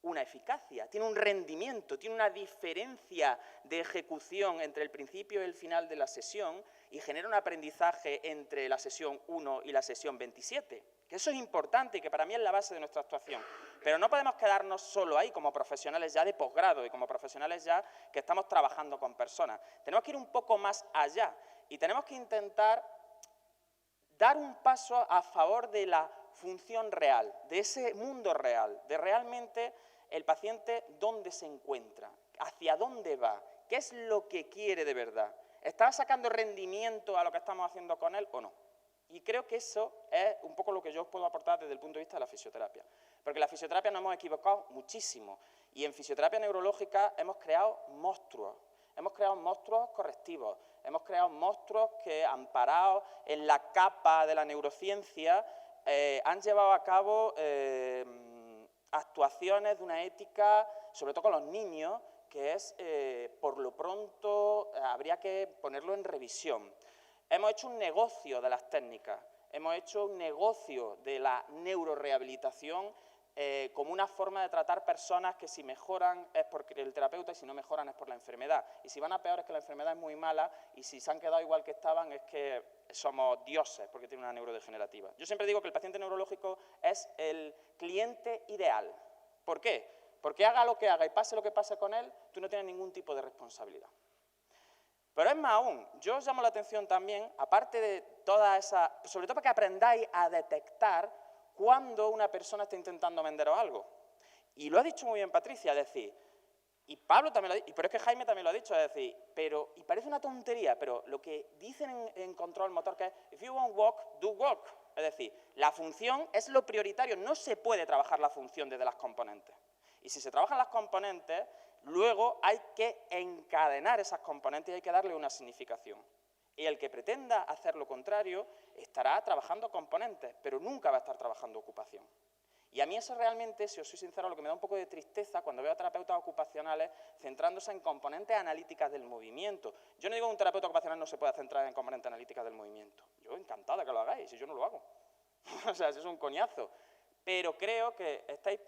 una eficacia, tiene un rendimiento, tiene una diferencia de ejecución entre el principio y el final de la sesión y genera un aprendizaje entre la sesión 1 y la sesión 27. Que eso es importante y que para mí es la base de nuestra actuación. Pero no podemos quedarnos solo ahí como profesionales ya de posgrado y como profesionales ya que estamos trabajando con personas. Tenemos que ir un poco más allá y tenemos que intentar dar un paso a favor de la función real, de ese mundo real, de realmente el paciente dónde se encuentra, hacia dónde va, qué es lo que quiere de verdad. ¿Está sacando rendimiento a lo que estamos haciendo con él o no? Y creo que eso es un poco lo que yo os puedo aportar desde el punto de vista de la fisioterapia. Porque en la fisioterapia nos hemos equivocado muchísimo. Y en fisioterapia neurológica hemos creado monstruos. Hemos creado monstruos correctivos. Hemos creado monstruos que, amparados en la capa de la neurociencia, han llevado a cabo actuaciones de una ética, sobre todo con los niños, que es, por lo pronto, habría que ponerlo en revisión. Hemos hecho un negocio de las técnicas, hemos hecho un negocio de la neurorehabilitación como una forma de tratar personas que si mejoran es porque el terapeuta y si no mejoran es por la enfermedad. Y si van a peor es que la enfermedad es muy mala y si se han quedado igual que estaban es que somos dioses porque tienen una neurodegenerativa. Yo siempre digo que el paciente neurológico es el cliente ideal. ¿Por qué? Porque haga lo que haga y pase lo que pase con él, tú no tienes ningún tipo de responsabilidad. Pero es más aún, yo os llamo la atención también, aparte de toda esa, sobre todo para que aprendáis a detectar cuando una persona está intentando venderos algo. Y lo ha dicho muy bien Patricia, es decir, y Pablo también lo ha dicho, pero es que Jaime también lo ha dicho, es decir, y parece una tontería, pero lo que dicen en control motor que es, if you want walk, do walk. Es decir, la función es lo prioritario, no se puede trabajar la función desde las componentes. Y si se trabajan las componentes, luego hay que encadenar esas componentes y hay que darle una significación. Y el que pretenda hacer lo contrario estará trabajando componentes, pero nunca va a estar trabajando ocupación. Y a mí eso realmente, si os soy sincero, lo que me da un poco de tristeza cuando veo a terapeutas ocupacionales centrándose en componentes analíticas del movimiento. Yo no digo que un terapeuta ocupacional no se pueda centrar en componentes analíticas del movimiento. Yo encantada que lo hagáis, y yo no lo hago. O sea, eso es un coñazo. Pero creo que estáis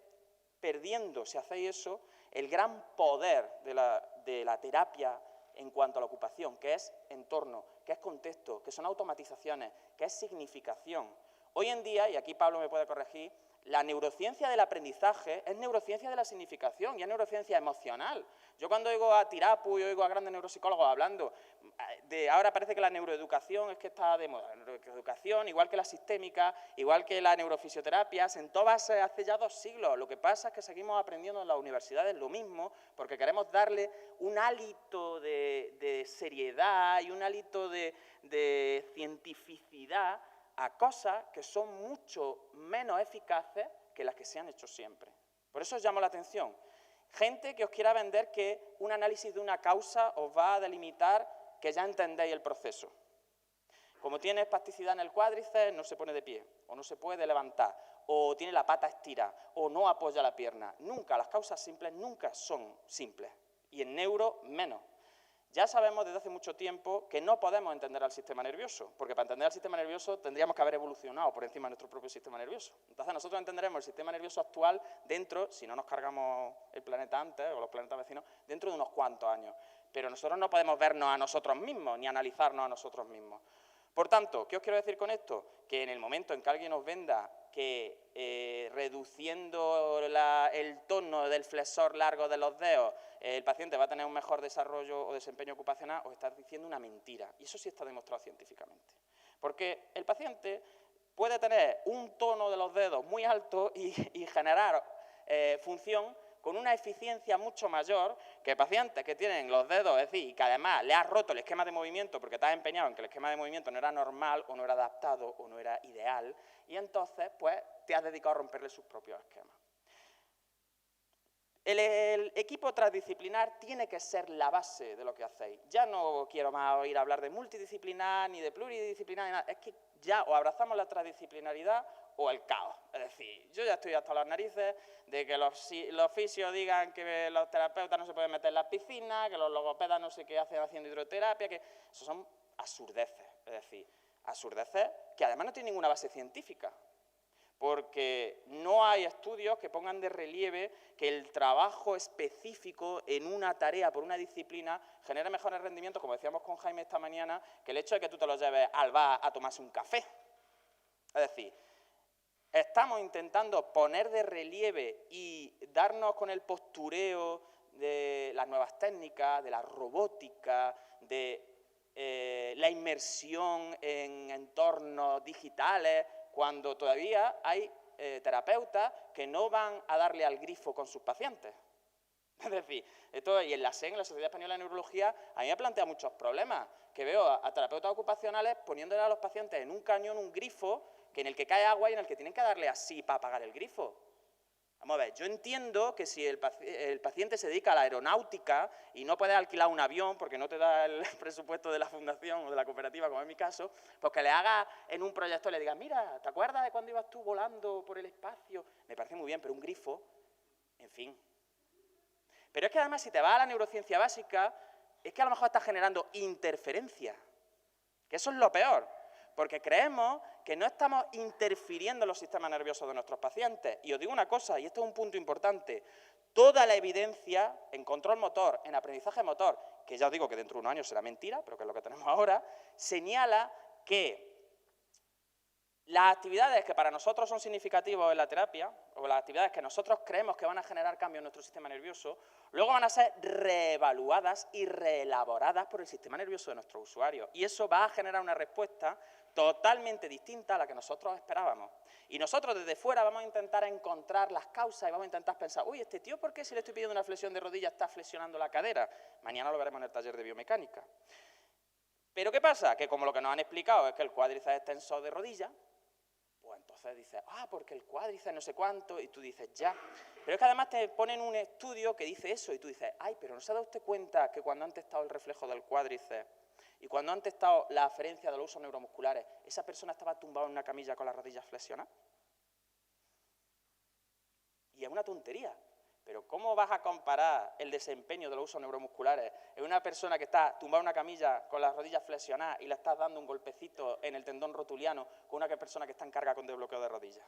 perdiendo, si hacéis eso, el gran poder de la terapia en cuanto a la ocupación, que es entorno, que es contexto, que son automatizaciones, que es significación. Hoy en día, y aquí Pablo me puede corregir, la neurociencia del aprendizaje es neurociencia de la significación y es neurociencia emocional. Yo cuando oigo a Tirapu y oigo a grandes neuropsicólogos hablando de ahora parece que la neuroeducación es que está de moda. La neuroeducación, igual que la sistémica, igual que la neurofisioterapia, sentó base hace ya 2 siglos. Lo que pasa es que seguimos aprendiendo en las universidades lo mismo porque queremos darle un hálito de seriedad y un hálito de cientificidad a cosas que son mucho menos eficaces que las que se han hecho siempre. Por eso os llamo la atención. Gente que os quiera vender que un análisis de una causa os va a delimitar que ya entendéis el proceso. Como tiene espasticidad en el cuádriceps, no se pone de pie, o no se puede levantar, o tiene la pata estirada, o no apoya la pierna. Nunca, las causas simples nunca son simples, y en neuro menos. Ya sabemos desde hace mucho tiempo que no podemos entender al sistema nervioso, porque para entender al sistema nervioso tendríamos que haber evolucionado por encima de nuestro propio sistema nervioso. Entonces nosotros entenderemos el sistema nervioso actual dentro, si no nos cargamos el planeta antes, o los planetas vecinos, dentro de unos cuantos años. Pero nosotros no podemos vernos a nosotros mismos, ni analizarnos a nosotros mismos. Por tanto, ¿qué os quiero decir con esto? Que en el momento en que alguien os venda que reduciendo el tono del flexor largo de los dedos el paciente va a tener un mejor desarrollo o desempeño ocupacional, os está diciendo una mentira. Y eso sí está demostrado científicamente. Porque el paciente puede tener un tono de los dedos muy alto y generar función con una eficiencia mucho mayor que pacientes que tienen los dedos, es decir, que además le has roto el esquema de movimiento porque te has empeñado en que el esquema de movimiento no era normal o no era adaptado o no era ideal, y entonces pues te has dedicado a romperle sus propios esquemas. El equipo transdisciplinar tiene que ser la base de lo que hacéis. Ya no quiero más oír hablar de multidisciplinar ni de pluridisciplinar, ni nada. Es que ya o abrazamos la transdisciplinaridad o el caos. Es decir, yo ya estoy hasta las narices de que los fisios digan que los terapeutas no se pueden meter en las piscinas, que los logopedas no sé qué hacen haciendo hidroterapia, que eso son absurdeces. Es decir, absurdeces que además no tienen ninguna base científica. Porque no hay estudios que pongan de relieve que el trabajo específico en una tarea por una disciplina genere mejores rendimientos, como decíamos con Jaime esta mañana, que el hecho de que tú te los lleves al bar a tomarse un café. Es decir, estamos intentando poner de relieve y darnos con el postureo de las nuevas técnicas, de la robótica, de la inmersión en entornos digitales, cuando todavía hay terapeutas que no van a darle al grifo con sus pacientes. Es decir, esto, y en la SEN, en la Sociedad Española de Neurología, a mí me plantea muchos problemas, que veo a terapeutas ocupacionales poniéndole a los pacientes en un cañón un grifo en el que cae agua y en el que tienen que darle así para apagar el grifo. Vamos a ver, yo entiendo que si el paciente se dedica a la aeronáutica y no puede alquilar un avión porque no te da el presupuesto de la fundación o de la cooperativa, como es mi caso, pues que le haga en un proyecto y le diga, mira, ¿te acuerdas de cuando ibas tú volando por el espacio? Me parece muy bien, pero un grifo, en fin. Pero es que además si te vas a la neurociencia básica, es que a lo mejor estás generando interferencia, que eso es lo peor. Porque creemos que no estamos interfiriendo en los sistemas nerviosos de nuestros pacientes. Y os digo una cosa, y esto es un punto importante, toda la evidencia en control motor, en aprendizaje motor, que ya os digo que dentro de unos años será mentira, pero que es lo que tenemos ahora, señala que las actividades que para nosotros son significativas en la terapia, o las actividades que nosotros creemos que van a generar cambios en nuestro sistema nervioso, luego van a ser reevaluadas y reelaboradas por el sistema nervioso de nuestros usuarios. Y eso va a generar una respuesta totalmente distinta a la que nosotros esperábamos. Y nosotros desde fuera vamos a intentar encontrar las causas y vamos a intentar pensar, uy, este tío, ¿por qué si le estoy pidiendo una flexión de rodilla está flexionando la cadera? Mañana lo veremos en el taller de biomecánica. Pero ¿qué pasa? Que como lo que nos han explicado es que el cuádriceps es tensor de rodilla, pues entonces dices, porque el cuádriceps no sé cuánto, y tú dices, ya. Pero es que además te ponen un estudio que dice eso, y tú dices, pero ¿no se ha dado usted cuenta que cuando han testado el reflejo del cuádriceps y cuando han testado la aferencia de los usos neuromusculares, esa persona estaba tumbada en una camilla con las rodillas flexionadas? Y es una tontería. Pero ¿cómo vas a comparar el desempeño de los usos neuromusculares en una persona que está tumbada en una camilla con las rodillas flexionadas y le estás dando un golpecito en el tendón rotuliano con una persona que está en carga con desbloqueo de rodillas?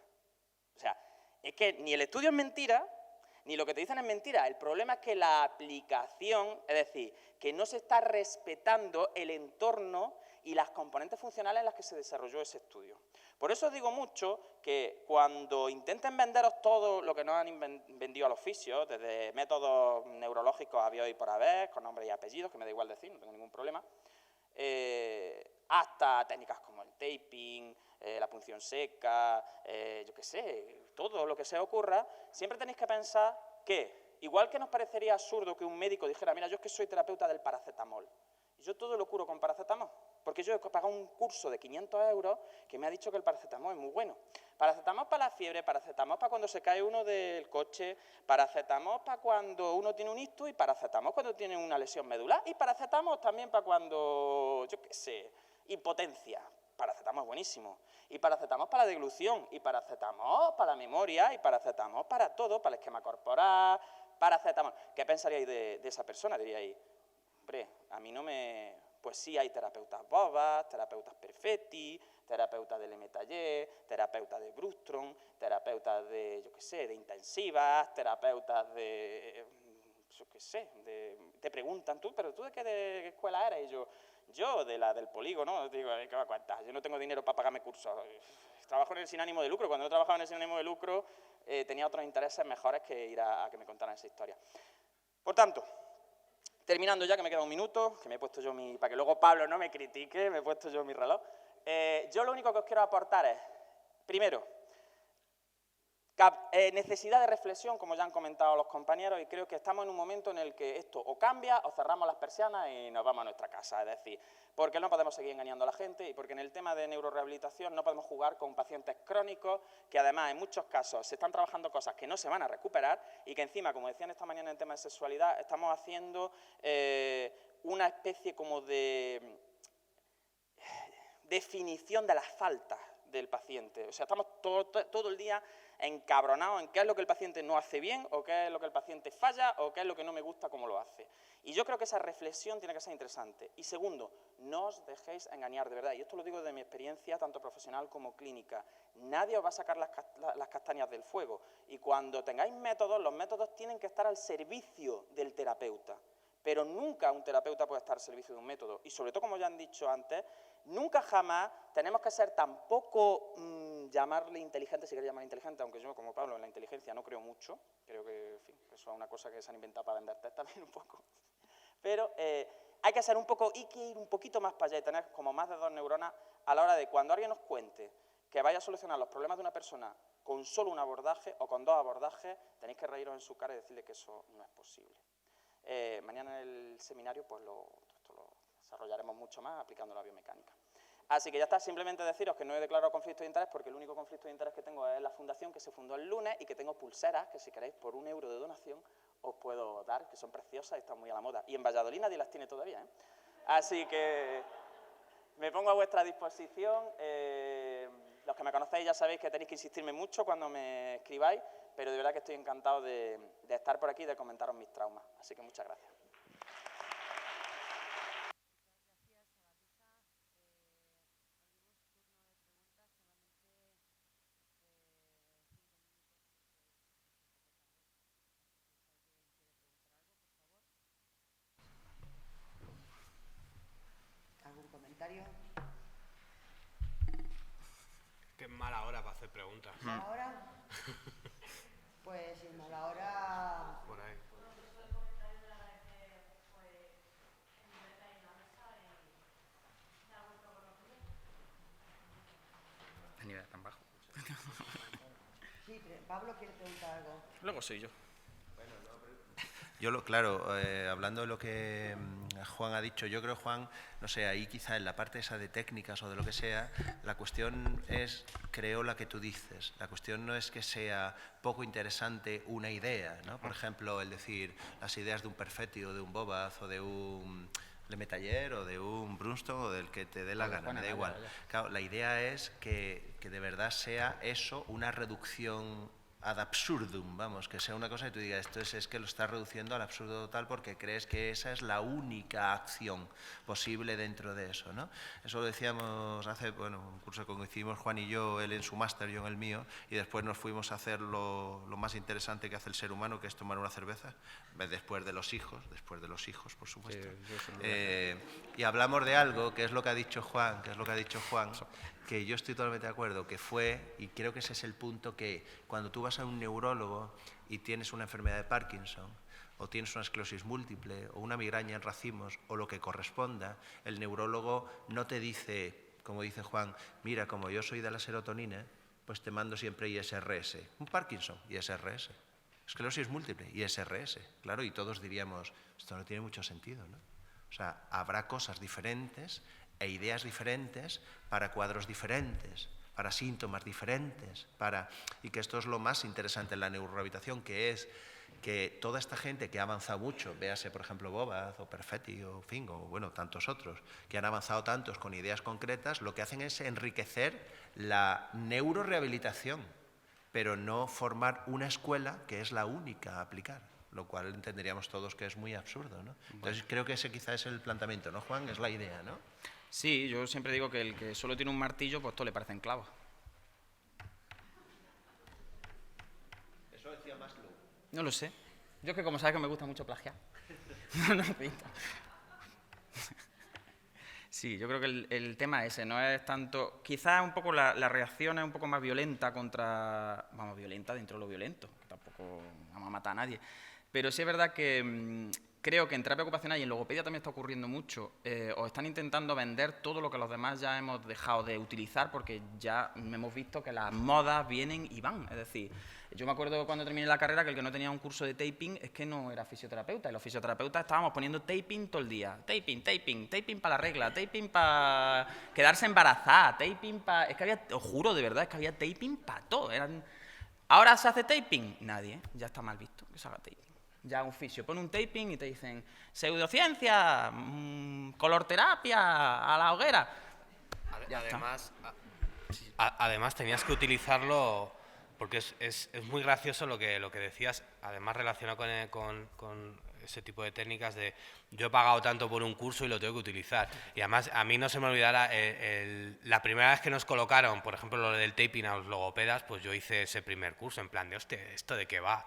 O sea, es que ni el estudio es mentira, ni lo que te dicen es mentira. El problema es que la aplicación, es decir, que no se está respetando el entorno y las componentes funcionales en las que se desarrolló ese estudio. Por eso os digo mucho que cuando intenten venderos todo lo que nos han vendido a los fisios, desde métodos neurológicos habidos y por haber, con nombres y apellidos, que me da igual decir, no tengo ningún problema, hasta técnicas como el taping, la punción seca, yo qué sé, todo lo que se ocurra, siempre tenéis que pensar que, igual que nos parecería absurdo que un médico dijera, mira, yo es que soy terapeuta del paracetamol, y yo todo lo curo con paracetamol, porque yo he pagado un curso de 500 € que me ha dicho que el paracetamol es muy bueno. Paracetamol para la fiebre, paracetamol para cuando se cae uno del coche, paracetamol para cuando uno tiene un ictus y paracetamol cuando tiene una lesión medular y paracetamol también para cuando, yo qué sé, impotencia. Paracetamol es buenísimo. Y paracetamol para la deglución, y paracetamol para la memoria, y paracetamol para todo, para el esquema corporal, paracetamol. ¿Qué pensaríais de esa persona? Diríais, hombre, a mí no me... Pues sí, hay terapeutas bobas, terapeutas perfetti, terapeutas de Lemaitre, terapeutas de Brustrom, terapeutas de, yo qué sé, de intensivas, terapeutas de, yo qué sé, te preguntan tú, pero ¿tú de qué escuela eres? Y yo de la del polígono, digo, ¿qué va a contar? Yo no tengo dinero para pagarme cursos. Trabajo en el sin ánimo de lucro. Cuando yo trabajaba en el sin ánimo de lucro, tenía otros intereses mejores que ir a que me contaran esa historia. Por tanto, terminando ya, que me queda un minuto, que me he puesto yo para que luego Pablo no me critique, me he puesto yo mi reloj. Yo lo único que os quiero aportar es, primero, Necesidad de reflexión, como ya han comentado los compañeros, y creo que estamos en un momento en el que esto o cambia o cerramos las persianas y nos vamos a nuestra casa. Es decir, porque no podemos seguir engañando a la gente y porque en el tema de neurorehabilitación no podemos jugar con pacientes crónicos que además en muchos casos se están trabajando cosas que no se van a recuperar y que encima, como decían esta mañana en el tema de sexualidad, estamos haciendo una especie como de definición de las faltas del paciente. O sea, estamos todo el día encabronados en qué es lo que el paciente no hace bien o qué es lo que el paciente falla o qué es lo que no me gusta cómo lo hace. Y yo creo que esa reflexión tiene que ser interesante. Y segundo, no os dejéis engañar de verdad. Y esto lo digo de mi experiencia tanto profesional como clínica. Nadie os va a sacar las castañas del fuego. Y cuando tengáis métodos, los métodos tienen que estar al servicio del terapeuta. Pero nunca un terapeuta puede estar al servicio de un método. Y sobre todo, como ya han dicho antes, nunca jamás tenemos que ser tan poco, llamarle inteligente, si queréis llamarle inteligente, aunque yo, como Pablo, en la inteligencia no creo mucho. Creo que, en fin, eso es una cosa que se han inventado para vender test también un poco. Pero hay que ser un poco, hay que ir un poquito más para allá y tener como más de 2 neuronas a la hora de cuando alguien nos cuente que vaya a solucionar los problemas de una persona con solo un abordaje o con 2 abordajes, tenéis que reíros en su cara y decirle que eso no es posible. Mañana en el seminario pues esto lo desarrollaremos mucho más aplicando la biomecánica. Así que ya está, simplemente deciros que no he declarado conflicto de interés porque el único conflicto de interés que tengo es la fundación que se fundó el lunes y que tengo pulseras que si queréis por €1 de donación os puedo dar, que son preciosas y están muy a la moda. Y en Valladolid nadie las tiene todavía, ¿eh? Así que me pongo a vuestra disposición. Los que me conocéis ya sabéis que tenéis que insistirme mucho cuando me escribáis, pero de verdad que estoy encantado de estar por aquí y de comentaros mis traumas. Así que muchas gracias. ¿Algún comentario? Qué mala hora para hacer preguntas. ¿Mala hora? Pues sin mala hora... Por ahí. A nivel tan bajo. Sí, Pablo quiere preguntar algo. Luego soy yo. Claro, hablando de lo que Juan ha dicho, yo creo, Juan, no sé, ahí quizá en la parte esa de técnicas o de lo que sea, la cuestión es, creo, la que tú dices. La cuestión no es que sea poco interesante una idea, ¿no? Por ejemplo, el decir las ideas de un Perfetti o de un Bobaz o de un Lemaitre o de un Brunstone o del que te dé la gana, me da igual. Claro, la idea es que de verdad sea eso una reducción ad absurdum, vamos, que sea una cosa que tú digas, esto es que lo estás reduciendo al absurdo total porque crees que esa es la única acción posible dentro de eso, ¿no? Eso lo decíamos hace, un curso que hicimos Juan y yo, él en su máster, yo en el mío, y después nos fuimos a hacer lo más interesante que hace el ser humano, que es tomar una cerveza, después de los hijos, por supuesto. Sí, y hablamos de algo, que es lo que ha dicho Juan, que yo estoy totalmente de acuerdo, que fue, y creo que ese es el punto, que cuando tú vas a un neurólogo y tienes una enfermedad de Parkinson, o tienes una esclerosis múltiple, o una migraña en racimos, o lo que corresponda, el neurólogo no te dice, como dice Juan, mira, como yo soy de la serotonina, pues te mando siempre ISRS. Un Parkinson, ISRS. Esclerosis múltiple, ISRS. Claro, y todos diríamos, esto no tiene mucho sentido, ¿no? O sea, habrá cosas diferentes e ideas diferentes para cuadros diferentes, para síntomas diferentes, y que esto es lo más interesante en la neurorehabilitación, que es que toda esta gente que ha avanzado mucho, véase por ejemplo Bobaz o Perfetti o Fingo, o bueno, tantos otros, que han avanzado tantos con ideas concretas, lo que hacen es enriquecer la neurorehabilitación, pero no formar una escuela que es la única a aplicar, lo cual entenderíamos todos que es muy absurdo, ¿no? Entonces creo que ese quizá es el planteamiento, ¿no, Juan? Es la idea, ¿no? Sí, yo siempre digo que el que solo tiene un martillo, pues todo le parecen clavos. Eso decía Maslow. No lo sé. Yo es que como sabes que me gusta mucho plagiar. No pinta. Sí, yo creo que el tema ese no es tanto... Quizás un poco la reacción es un poco más violenta contra... Vamos, violenta dentro de lo violento, que tampoco vamos a matar a nadie. Pero sí es verdad que creo que en terapia ocupacional y en logopedia también está ocurriendo mucho, os están intentando vender todo lo que los demás ya hemos dejado de utilizar porque ya hemos visto que las modas vienen y van. Es decir, yo me acuerdo cuando terminé la carrera que el que no tenía un curso de taping es que no era fisioterapeuta. Y los fisioterapeutas estábamos poniendo taping todo el día. Taping, taping, taping para la regla, taping para quedarse embarazada, taping para... Es que había, os juro de verdad, es que había taping para todo. ¿Ahora se hace taping? Nadie, ya está mal visto que se haga taping. Ya un fisio pone un taping y te dicen pseudociencia, colorterapia, a la hoguera. Además tenías que utilizarlo, porque es muy gracioso lo que decías, además relacionado con ese tipo de técnicas de yo he pagado tanto por un curso y lo tengo que utilizar. Y además a mí no se me olvidará, la primera vez que nos colocaron, por ejemplo, lo del taping a los logopedas, pues yo hice ese primer curso en plan de, hostia, ¿esto de qué va?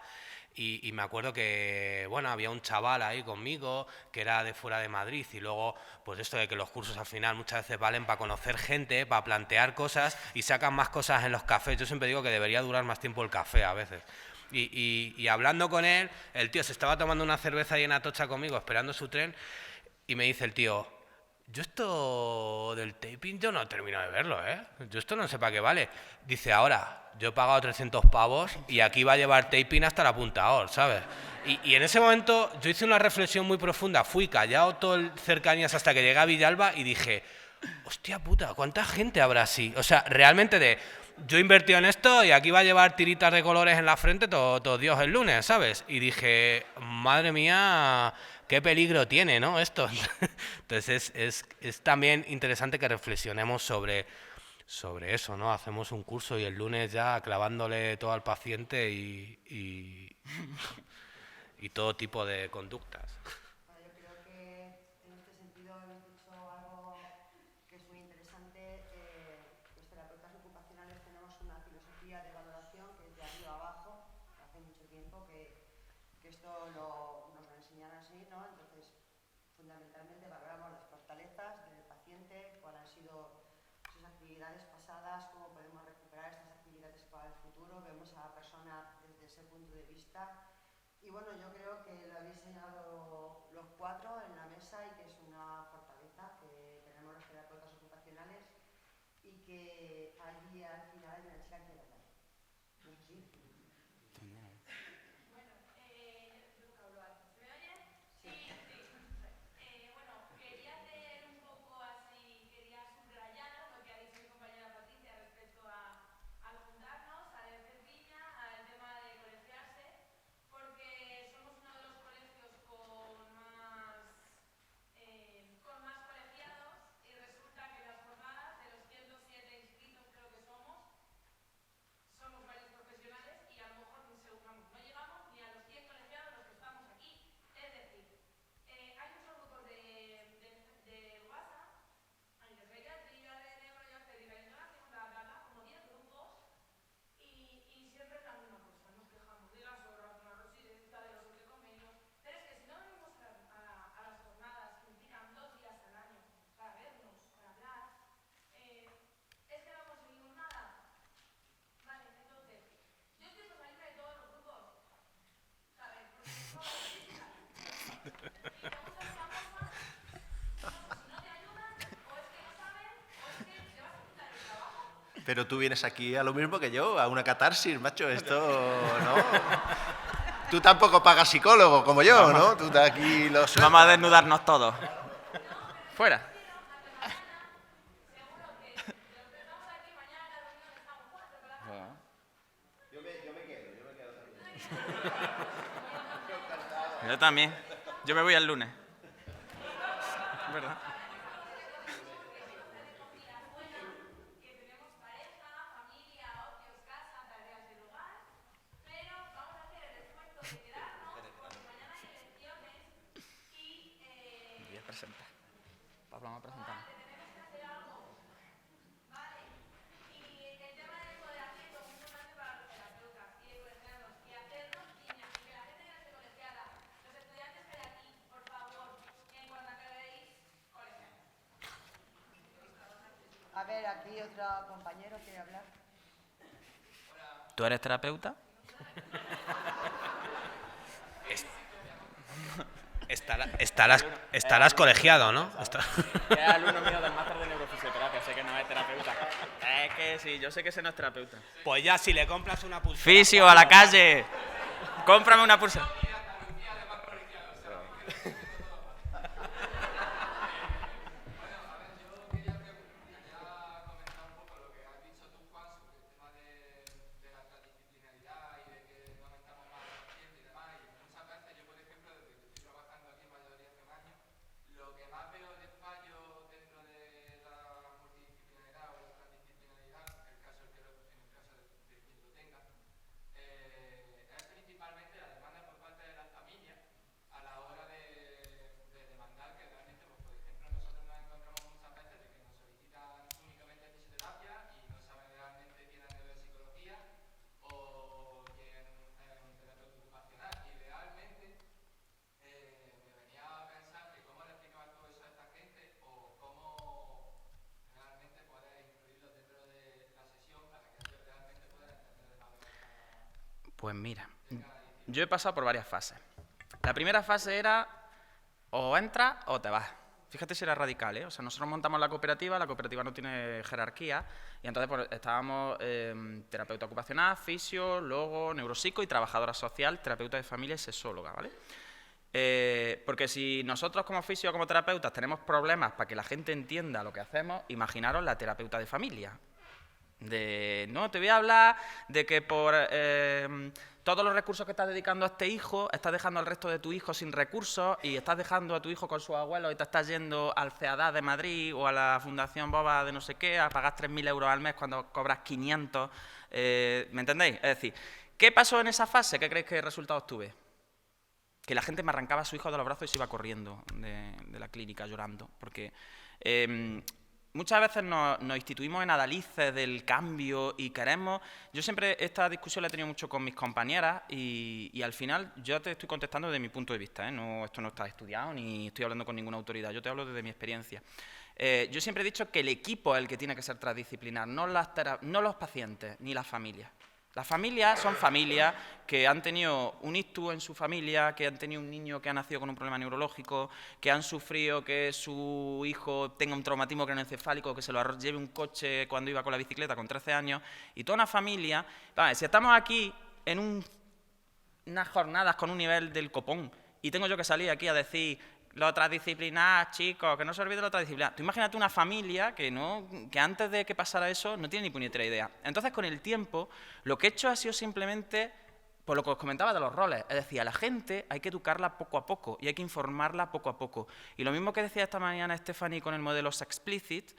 Y me acuerdo que, bueno, había un chaval ahí conmigo que era de fuera de Madrid y luego, pues esto de que los cursos al final muchas veces valen para conocer gente, para plantear cosas y sacan más cosas en los cafés. Yo siempre digo que debería durar más tiempo el café a veces. Y hablando con él, el tío se estaba tomando una cerveza ahí en Atocha conmigo, esperando su tren, y me dice el tío, yo esto del taping yo no termino de verlo, ¿eh? Yo esto no sé para qué vale. Dice, ahora, yo he pagado 300 pavos y aquí va a llevar taping hasta el apuntador, ¿sabes? Y en ese momento yo hice una reflexión muy profunda, fui callado todo el cercanías hasta que llegué a Villalba y dije, hostia puta, ¿cuánta gente habrá así? O sea, realmente yo he invertido en esto y aquí va a llevar tiritas de colores en la frente todo Dios el lunes, ¿sabes? Y dije, madre mía, qué peligro tiene, ¿no? Esto. Entonces es también interesante que reflexionemos sobre eso, ¿no? Hacemos un curso y el lunes ya clavándole todo al paciente y todo tipo de conductas. Yo creo que en este sentido hemos dicho algo que es muy interesante. Los terapeutas ocupacionales tenemos una filosofía de valoración que es de arriba abajo, hace mucho tiempo que esto nos lo enseñan así, ¿no? Entonces, fundamentalmente valoramos las fortalezas del paciente, cuáles han sido sus actividades pasadas, cómo podemos recuperar estas actividades para el futuro, vemos a la persona desde ese punto de vista. Y bueno, yo creo que lo habéis señalado los cuatro en la mesa y que es una fortaleza que tenemos los terapeutas ocupacionales y que allí al final hay una chica que quiere hablar. No sé si. Bueno, yo nunca hablo alto. ¿Se me oye? Sí. Bueno, quería hacer un poco así, quería subrayar lo que ha dicho mi compañera Patricia respecto al juntarnos, al hacer piña, al tema de colegiarse, porque somos uno de los colegios con más colegiados y resulta que las jornadas de los 107 inscritos creo que somos varios profesionales y a lo mejor no llegamos ni a los 100 colegiados los que estamos aquí. Es decir, hay muchos grupos de WhatsApp, hay de geriatría, de neuroestética, de entonación, como 10 grupos y siempre es la misma cosa. Nos quejamos de las horas, de la residencia, de los convenios. Pero es que si no venimos a las jornadas que implican 2 días al año para vernos, para hablar, es que no conseguimos nada. Vale, entonces, yo estoy por salirme de todos los grupos, ¿sabes? Porque son críticas. Y me gusta una cosa, si no te ayudan, o es que no saben, o es que te vas a quitar el trabajo. Pero tú vienes aquí a lo mismo que yo, a una catarsis, macho, esto, ¿no? Tú tampoco pagas psicólogo como yo, ¿no? Tú aquí lo sueltas. Vamos a desnudarnos todos. Fuera. Yo también. Yo me voy el lunes. ¿Verdad? Que tenemos pareja, familia, ocios, casa, tareas del hogar, pero vamos a hacer el esfuerzo de quedarnos porque mañana hay elecciones y Voy a presentar. Pablo, vamos a presentar. tenemos que hacer algo, ¿vale? Y el tema del empoderamiento es muy importante para los terapeutas y de colegiarnos y hacernos piña y que la gente ya esté colegiada. Los estudiantes que hay aquí, por favor, en cuanto acabéis, colegiados. A ver, aquí otro compañero quiere hablar. ¿Tú eres terapeuta? Estarás colegiado, ¿no? Es alumno mío del máster de neurofisioterapia, sé que no es terapeuta. Es que sí, yo sé que ese no es terapeuta. Pues ya, si le compras una pulsera... Fisio, a la calle. Cómprame una pulsera. Pues mira, yo he pasado por varias fases. La primera fase era o entras o te vas. Fíjate si era radical, ¿eh? O sea, nosotros montamos la cooperativa no tiene jerarquía, y entonces pues, estábamos terapeuta ocupacional, fisio, logo, neuropsico y trabajadora social, terapeuta de familia y sexóloga, ¿vale? Porque si nosotros como fisio o como terapeutas tenemos problemas para que la gente entienda lo que hacemos, imaginaros la terapeuta de familia. No, te voy a hablar de que por todos los recursos que estás dedicando a este hijo, estás dejando al resto de tu hijo sin recursos y estás dejando a tu hijo con sus abuelos y te estás yendo al CEADA de Madrid o a la Fundación Boba de no sé qué a pagar 3.000 euros al mes cuando cobras 500. ¿Me entendéis? Es decir, ¿qué pasó en esa fase? ¿Qué creéis que resultados tuve? Que la gente me arrancaba a su hijo de los brazos y se iba corriendo de la clínica llorando. Porque muchas veces nos instituimos en adalices del cambio y queremos... Yo siempre esta discusión la he tenido mucho con mis compañeras y al final yo te estoy contestando desde mi punto de vista, ¿eh? No, esto no está estudiado ni estoy hablando con ninguna autoridad, yo te hablo desde mi experiencia. Yo siempre he dicho que el equipo es el que tiene que ser transdisciplinar, no los pacientes ni las familias. Las familias son familias que han tenido un ictus en su familia, que han tenido un niño que ha nacido con un problema neurológico, que han sufrido que su hijo tenga un traumatismo craneoencefálico, que se lo lleve un coche cuando iba con la bicicleta con 13 años, y toda una familia... Vale, si estamos aquí en unas jornadas con un nivel del copón y tengo yo que salir aquí a decir... Lo transdisciplinar, chicos, que no se olvide lo transdisciplinar. Tú imagínate una familia que antes de que pasara eso no tiene ni puñetera idea. Entonces, con el tiempo, lo que he hecho ha sido simplemente, por lo que os comentaba de los roles, es decir, a la gente hay que educarla poco a poco y hay que informarla poco a poco. Y lo mismo que decía esta mañana Stephanie con el modelo Sexplicit,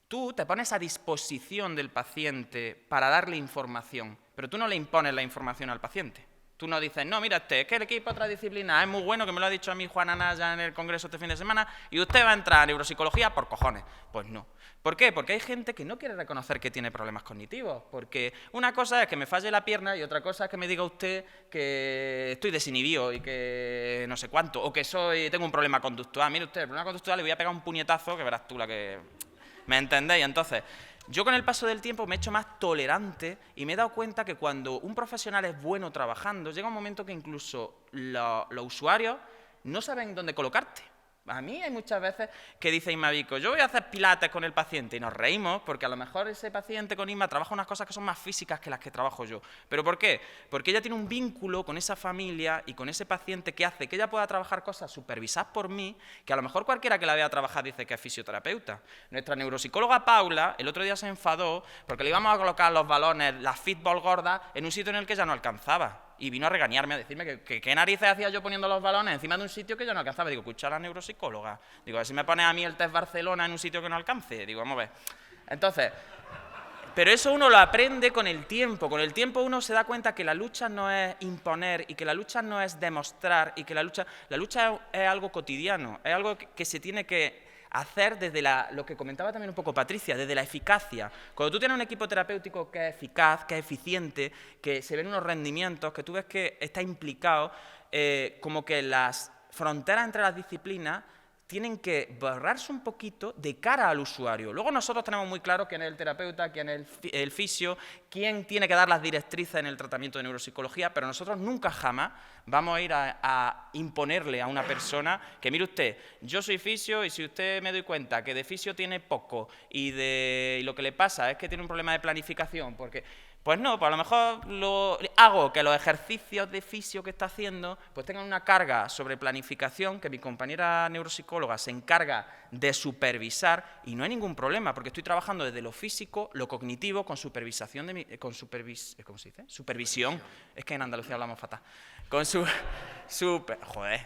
tú te pones a disposición del paciente para darle información, pero tú no le impones la información al paciente. Tú no dices, no, mira, es que el equipo transdisciplinar es muy bueno, que me lo ha dicho a mí Juan Anaya en el congreso este fin de semana, y usted va a entrar a neuropsicología por cojones. Pues no. ¿Por qué? Porque hay gente que no quiere reconocer que tiene problemas cognitivos, porque una cosa es que me falle la pierna y otra cosa es que me diga usted que estoy desinhibido y que no sé cuánto, o que tengo un problema conductual. Mire usted, el problema conductual le voy a pegar un puñetazo que verás tú la que... ¿Me entendéis? Entonces... Yo con el paso del tiempo me he hecho más tolerante y me he dado cuenta que cuando un profesional es bueno trabajando, llega un momento que incluso los usuarios no saben dónde colocarte. A mí hay muchas veces que dice Inmavico, yo voy a hacer pilates con el paciente y nos reímos porque a lo mejor ese paciente con Inma trabaja unas cosas que son más físicas que las que trabajo yo. ¿Pero por qué? Porque ella tiene un vínculo con esa familia y con ese paciente que hace que ella pueda trabajar cosas supervisadas por mí, que a lo mejor cualquiera que la vea trabajar dice que es fisioterapeuta. Nuestra neuropsicóloga Paula el otro día se enfadó porque le íbamos a colocar los balones, las fitball gordas, en un sitio en el que ella no alcanzaba. Y vino a regañarme, a decirme que qué narices hacía yo poniendo los balones encima de un sitio que yo no alcanzaba. Digo, escucha a la neuropsicóloga. Digo, a ver si me pones a mí el test Barcelona en un sitio que no alcance. Digo, vamos a ver. Entonces, pero eso uno lo aprende con el tiempo. Con el tiempo uno se da cuenta que la lucha no es imponer y que la lucha no es demostrar y que la lucha es algo cotidiano, es algo que se tiene que hacer desde lo que comentaba también un poco Patricia, desde la eficacia. Cuando tú tienes un equipo terapéutico que es eficaz, que es eficiente, que se ven unos rendimientos, que tú ves que está implicado, como que las fronteras entre las disciplinas tienen que borrarse un poquito de cara al usuario. Luego nosotros tenemos muy claro quién es el terapeuta, quién es el fisio, quién tiene que dar las directrices en el tratamiento de neuropsicología, pero nosotros nunca jamás vamos a ir a imponerle a una persona que, mire usted, yo soy fisio y si usted me doy cuenta que de fisio tiene poco y lo que le pasa es que tiene un problema de planificación, porque... Pues no, pues a lo mejor hago que los ejercicios de fisio que está haciendo pues tengan una carga sobre planificación que mi compañera neuropsicóloga se encarga de supervisar y no hay ningún problema porque estoy trabajando desde lo físico, lo cognitivo, con supervisación ¿cómo se dice? Supervisión. Es que en Andalucía hablamos fatal. Con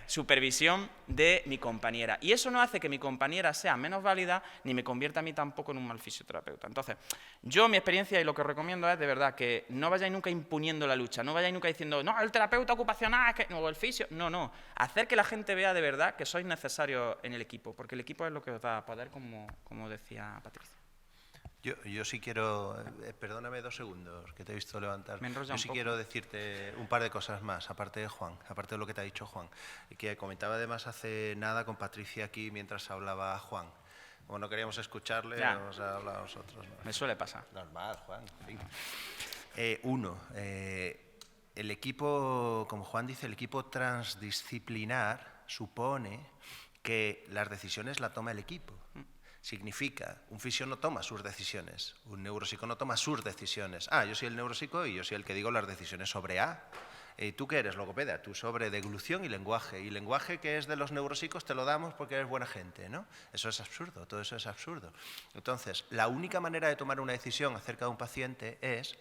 supervisión de mi compañera. Y eso no hace que mi compañera sea menos válida ni me convierta a mí tampoco en un mal fisioterapeuta. Entonces, yo mi experiencia y lo que recomiendo es de verdad que no vayáis nunca imponiendo la lucha, no vayáis nunca diciendo, no, el terapeuta ocupacional es que, o el fisio. No. Hacer que la gente vea de verdad que sois necesarios en el equipo, porque el equipo es lo que os da poder, como decía Patricia. Yo sí quiero, perdóname 2 segundos, que te he visto levantar. Yo sí poco. quiero decirte un par de cosas más, aparte de Juan, aparte de lo que te ha dicho Juan, y que comentaba además hace nada con Patricia aquí mientras hablaba Juan. Como no queríamos escucharle, Ya. vamos a hablar nosotros, ¿no? Me suele pasar. Normal, Juan. En fin. El equipo, como Juan dice, el equipo transdisciplinar supone que las decisiones las toma el equipo. Significa, un fisio no toma sus decisiones, un neuropsico no toma sus decisiones. Yo soy el neuropsico y yo soy el que digo las decisiones sobre A. ¿Tú qué eres, logopeda? Tú sobre deglución y lenguaje. Y lenguaje que es de los neuropsicos te lo damos porque eres buena gente, ¿no? Eso es absurdo, todo eso es absurdo. Entonces, la única manera de tomar una decisión acerca de un paciente es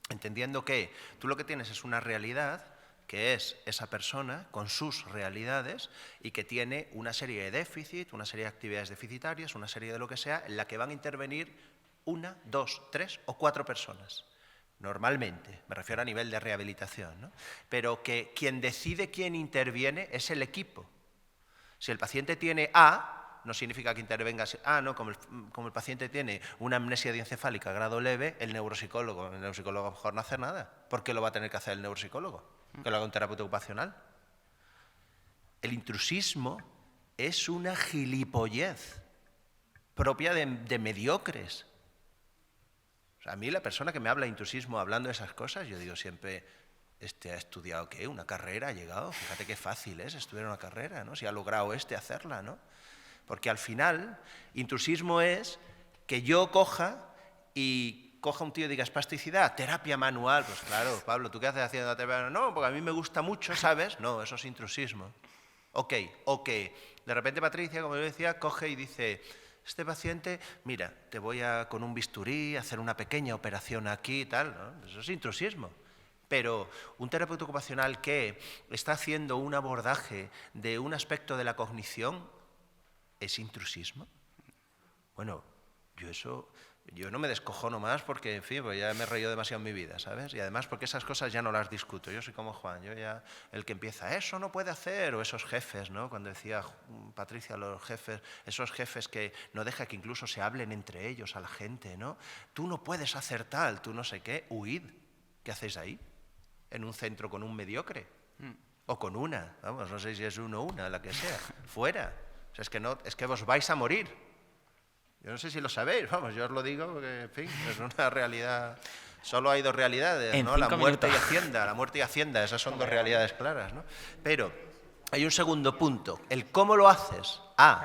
entendiendo que tú lo que tienes es una realidad, que es esa persona con sus realidades y que tiene una serie de déficits, una serie de actividades deficitarias, una serie de lo que sea, en la que van a intervenir 1, 2, 3 o 4 personas. Normalmente, me refiero a nivel de rehabilitación, ¿no? Pero que quien decide quién interviene es el equipo. Si el paciente tiene A, no significa que intervenga... no, como el paciente tiene una amnesia diencefálica grado leve, el neuropsicólogo a lo mejor no hace nada. ¿Por qué lo va a tener que hacer el neuropsicólogo? Que lo haga un terapeuta ocupacional. El intrusismo es una gilipollez propia de mediocres. O sea, a mí la persona que me habla de intrusismo hablando de esas cosas, yo digo siempre, ¿ha estudiado qué? ¿Una carrera ha llegado? Fíjate qué fácil es estudiar una carrera, ¿no? Si ha logrado hacerla, ¿no? Porque al final, intrusismo es que yo coja un tío y diga, espasticidad, terapia manual. Pues claro, Pablo, ¿tú qué haces haciendo la terapia manual? No, porque a mí me gusta mucho, ¿sabes? No, eso es intrusismo. Ok. De repente Patricia, como yo decía, coge y dice, este paciente, mira, te voy con un bisturí hacer una pequeña operación aquí y tal, ¿no? Eso es intrusismo. Pero un terapeuta ocupacional que está haciendo un abordaje de un aspecto de la cognición, ¿es intrusismo? Bueno, yo no me descojono más porque, en fin, pues ya me he reído demasiado en mi vida, ¿sabes? Y además porque esas cosas ya no las discuto. Yo soy como Juan, yo ya, el que empieza, eso no puede hacer, o esos jefes, ¿no? Cuando decía Patricia, los jefes, esos jefes que no deja que incluso se hablen entre ellos a la gente, ¿no? Tú no puedes hacer tal, tú no sé qué, huid. ¿Qué hacéis ahí? ¿En un centro con un mediocre? O con una, vamos, no sé si es uno o una, la que sea, fuera. O sea, es que vos vais a morir. Yo no sé si lo sabéis, vamos, yo os lo digo porque, en fin, es una realidad. Solo hay 2 realidades, ¿no? La muerte y Hacienda. La muerte y Hacienda, esas son 2 realidades claras, ¿no? Pero hay un segundo punto, el cómo lo haces.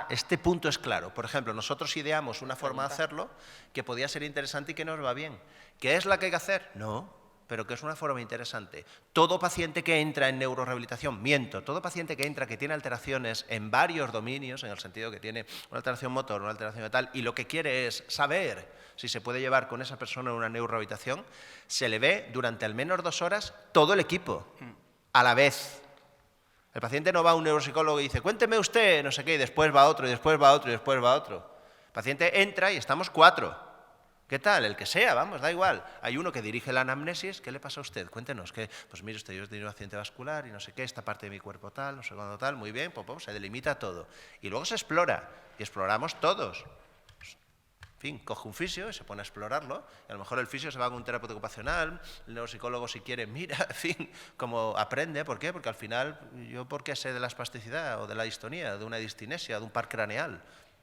Este punto es claro. Por ejemplo, nosotros ideamos una forma de hacerlo que podía ser interesante y que nos va bien. ¿Qué es la que hay que hacer? No, pero que es una forma interesante. Todo paciente que entra en neurorehabilitación, todo paciente que entra que tiene alteraciones en varios dominios, en el sentido que tiene una alteración motor, una alteración de tal, y lo que quiere es saber si se puede llevar con esa persona una neurorehabilitación, se le ve durante al menos 2 horas todo el equipo, a la vez. El paciente no va a un neuropsicólogo y dice, cuénteme usted, no sé qué, y después va otro, y después va otro, y después va otro. El paciente entra y estamos 4. ¿Qué tal? El que sea, vamos, da igual. Hay uno que dirige la anamnesis, ¿qué le pasa a usted? Cuéntenos, pues mire usted, yo he tenido un accidente vascular y no sé qué, esta parte de mi cuerpo tal, no sé cuándo tal, muy bien, se delimita todo. Y luego se explora, y exploramos todos. En fin, coge un fisio y se pone a explorarlo, y a lo mejor el fisio se va con un terapeuta ocupacional, el neuropsicólogo si quiere mira, en fin, como aprende. ¿Por qué? Porque al final, ¿yo por qué sé de la espasticidad o de la distonía, de una distinesia, de un par craneal?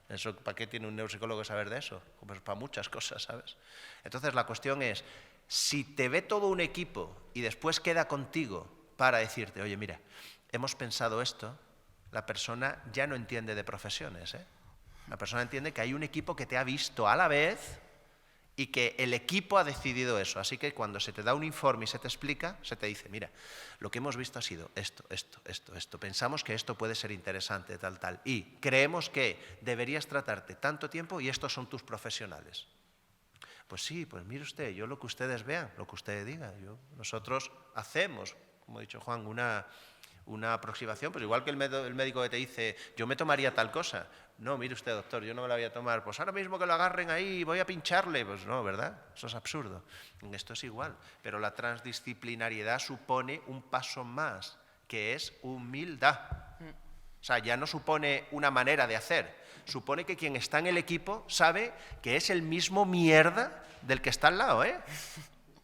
Eso, ¿para qué tiene un neuropsicólogo saber de eso? Pues para muchas cosas, ¿sabes? Entonces la cuestión es, si te ve todo un equipo y después queda contigo para decirte, oye, mira, hemos pensado esto, la persona ya no entiende de profesiones, ¿eh? La persona entiende que hay un equipo que te ha visto a la vez y que el equipo ha decidido eso. Así que cuando se te da un informe y se te explica, se te dice, mira, lo que hemos visto ha sido esto, esto, esto, esto. Pensamos que esto puede ser interesante, tal, tal. Y creemos que deberías tratarte tanto tiempo y estos son tus profesionales. Pues sí, pues mire usted, yo lo que ustedes vean, lo que ustedes digan. Nosotros hacemos, como ha dicho Juan, una aproximación, pues igual que el médico que te dice, yo me tomaría tal cosa. No, mire usted, doctor, yo no me la voy a tomar. Pues ahora mismo que lo agarren ahí voy a pincharle. Pues no, ¿verdad? Eso es absurdo. Esto es igual. Pero la transdisciplinariedad supone un paso más, que es humildad. O sea, ya no supone una manera de hacer. Supone que quien está en el equipo sabe que es el mismo mierda del que está al lado, ¿eh?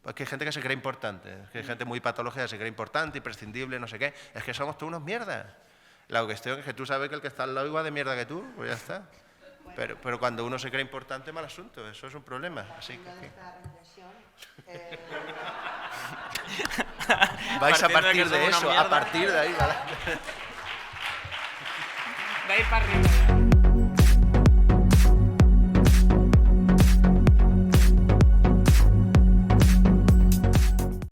Porque hay gente que se cree importante, que hay gente muy patológica que se cree importante, imprescindible, no sé qué. Es que somos todos unos mierdas. La cuestión es que tú sabes que el que está al lado igual de mierda que tú, pues ya está. Pero cuando uno se cree importante, mal asunto, eso es un problema. Así que, vais a partir de eso, a partir de ahí. De ahí para arriba.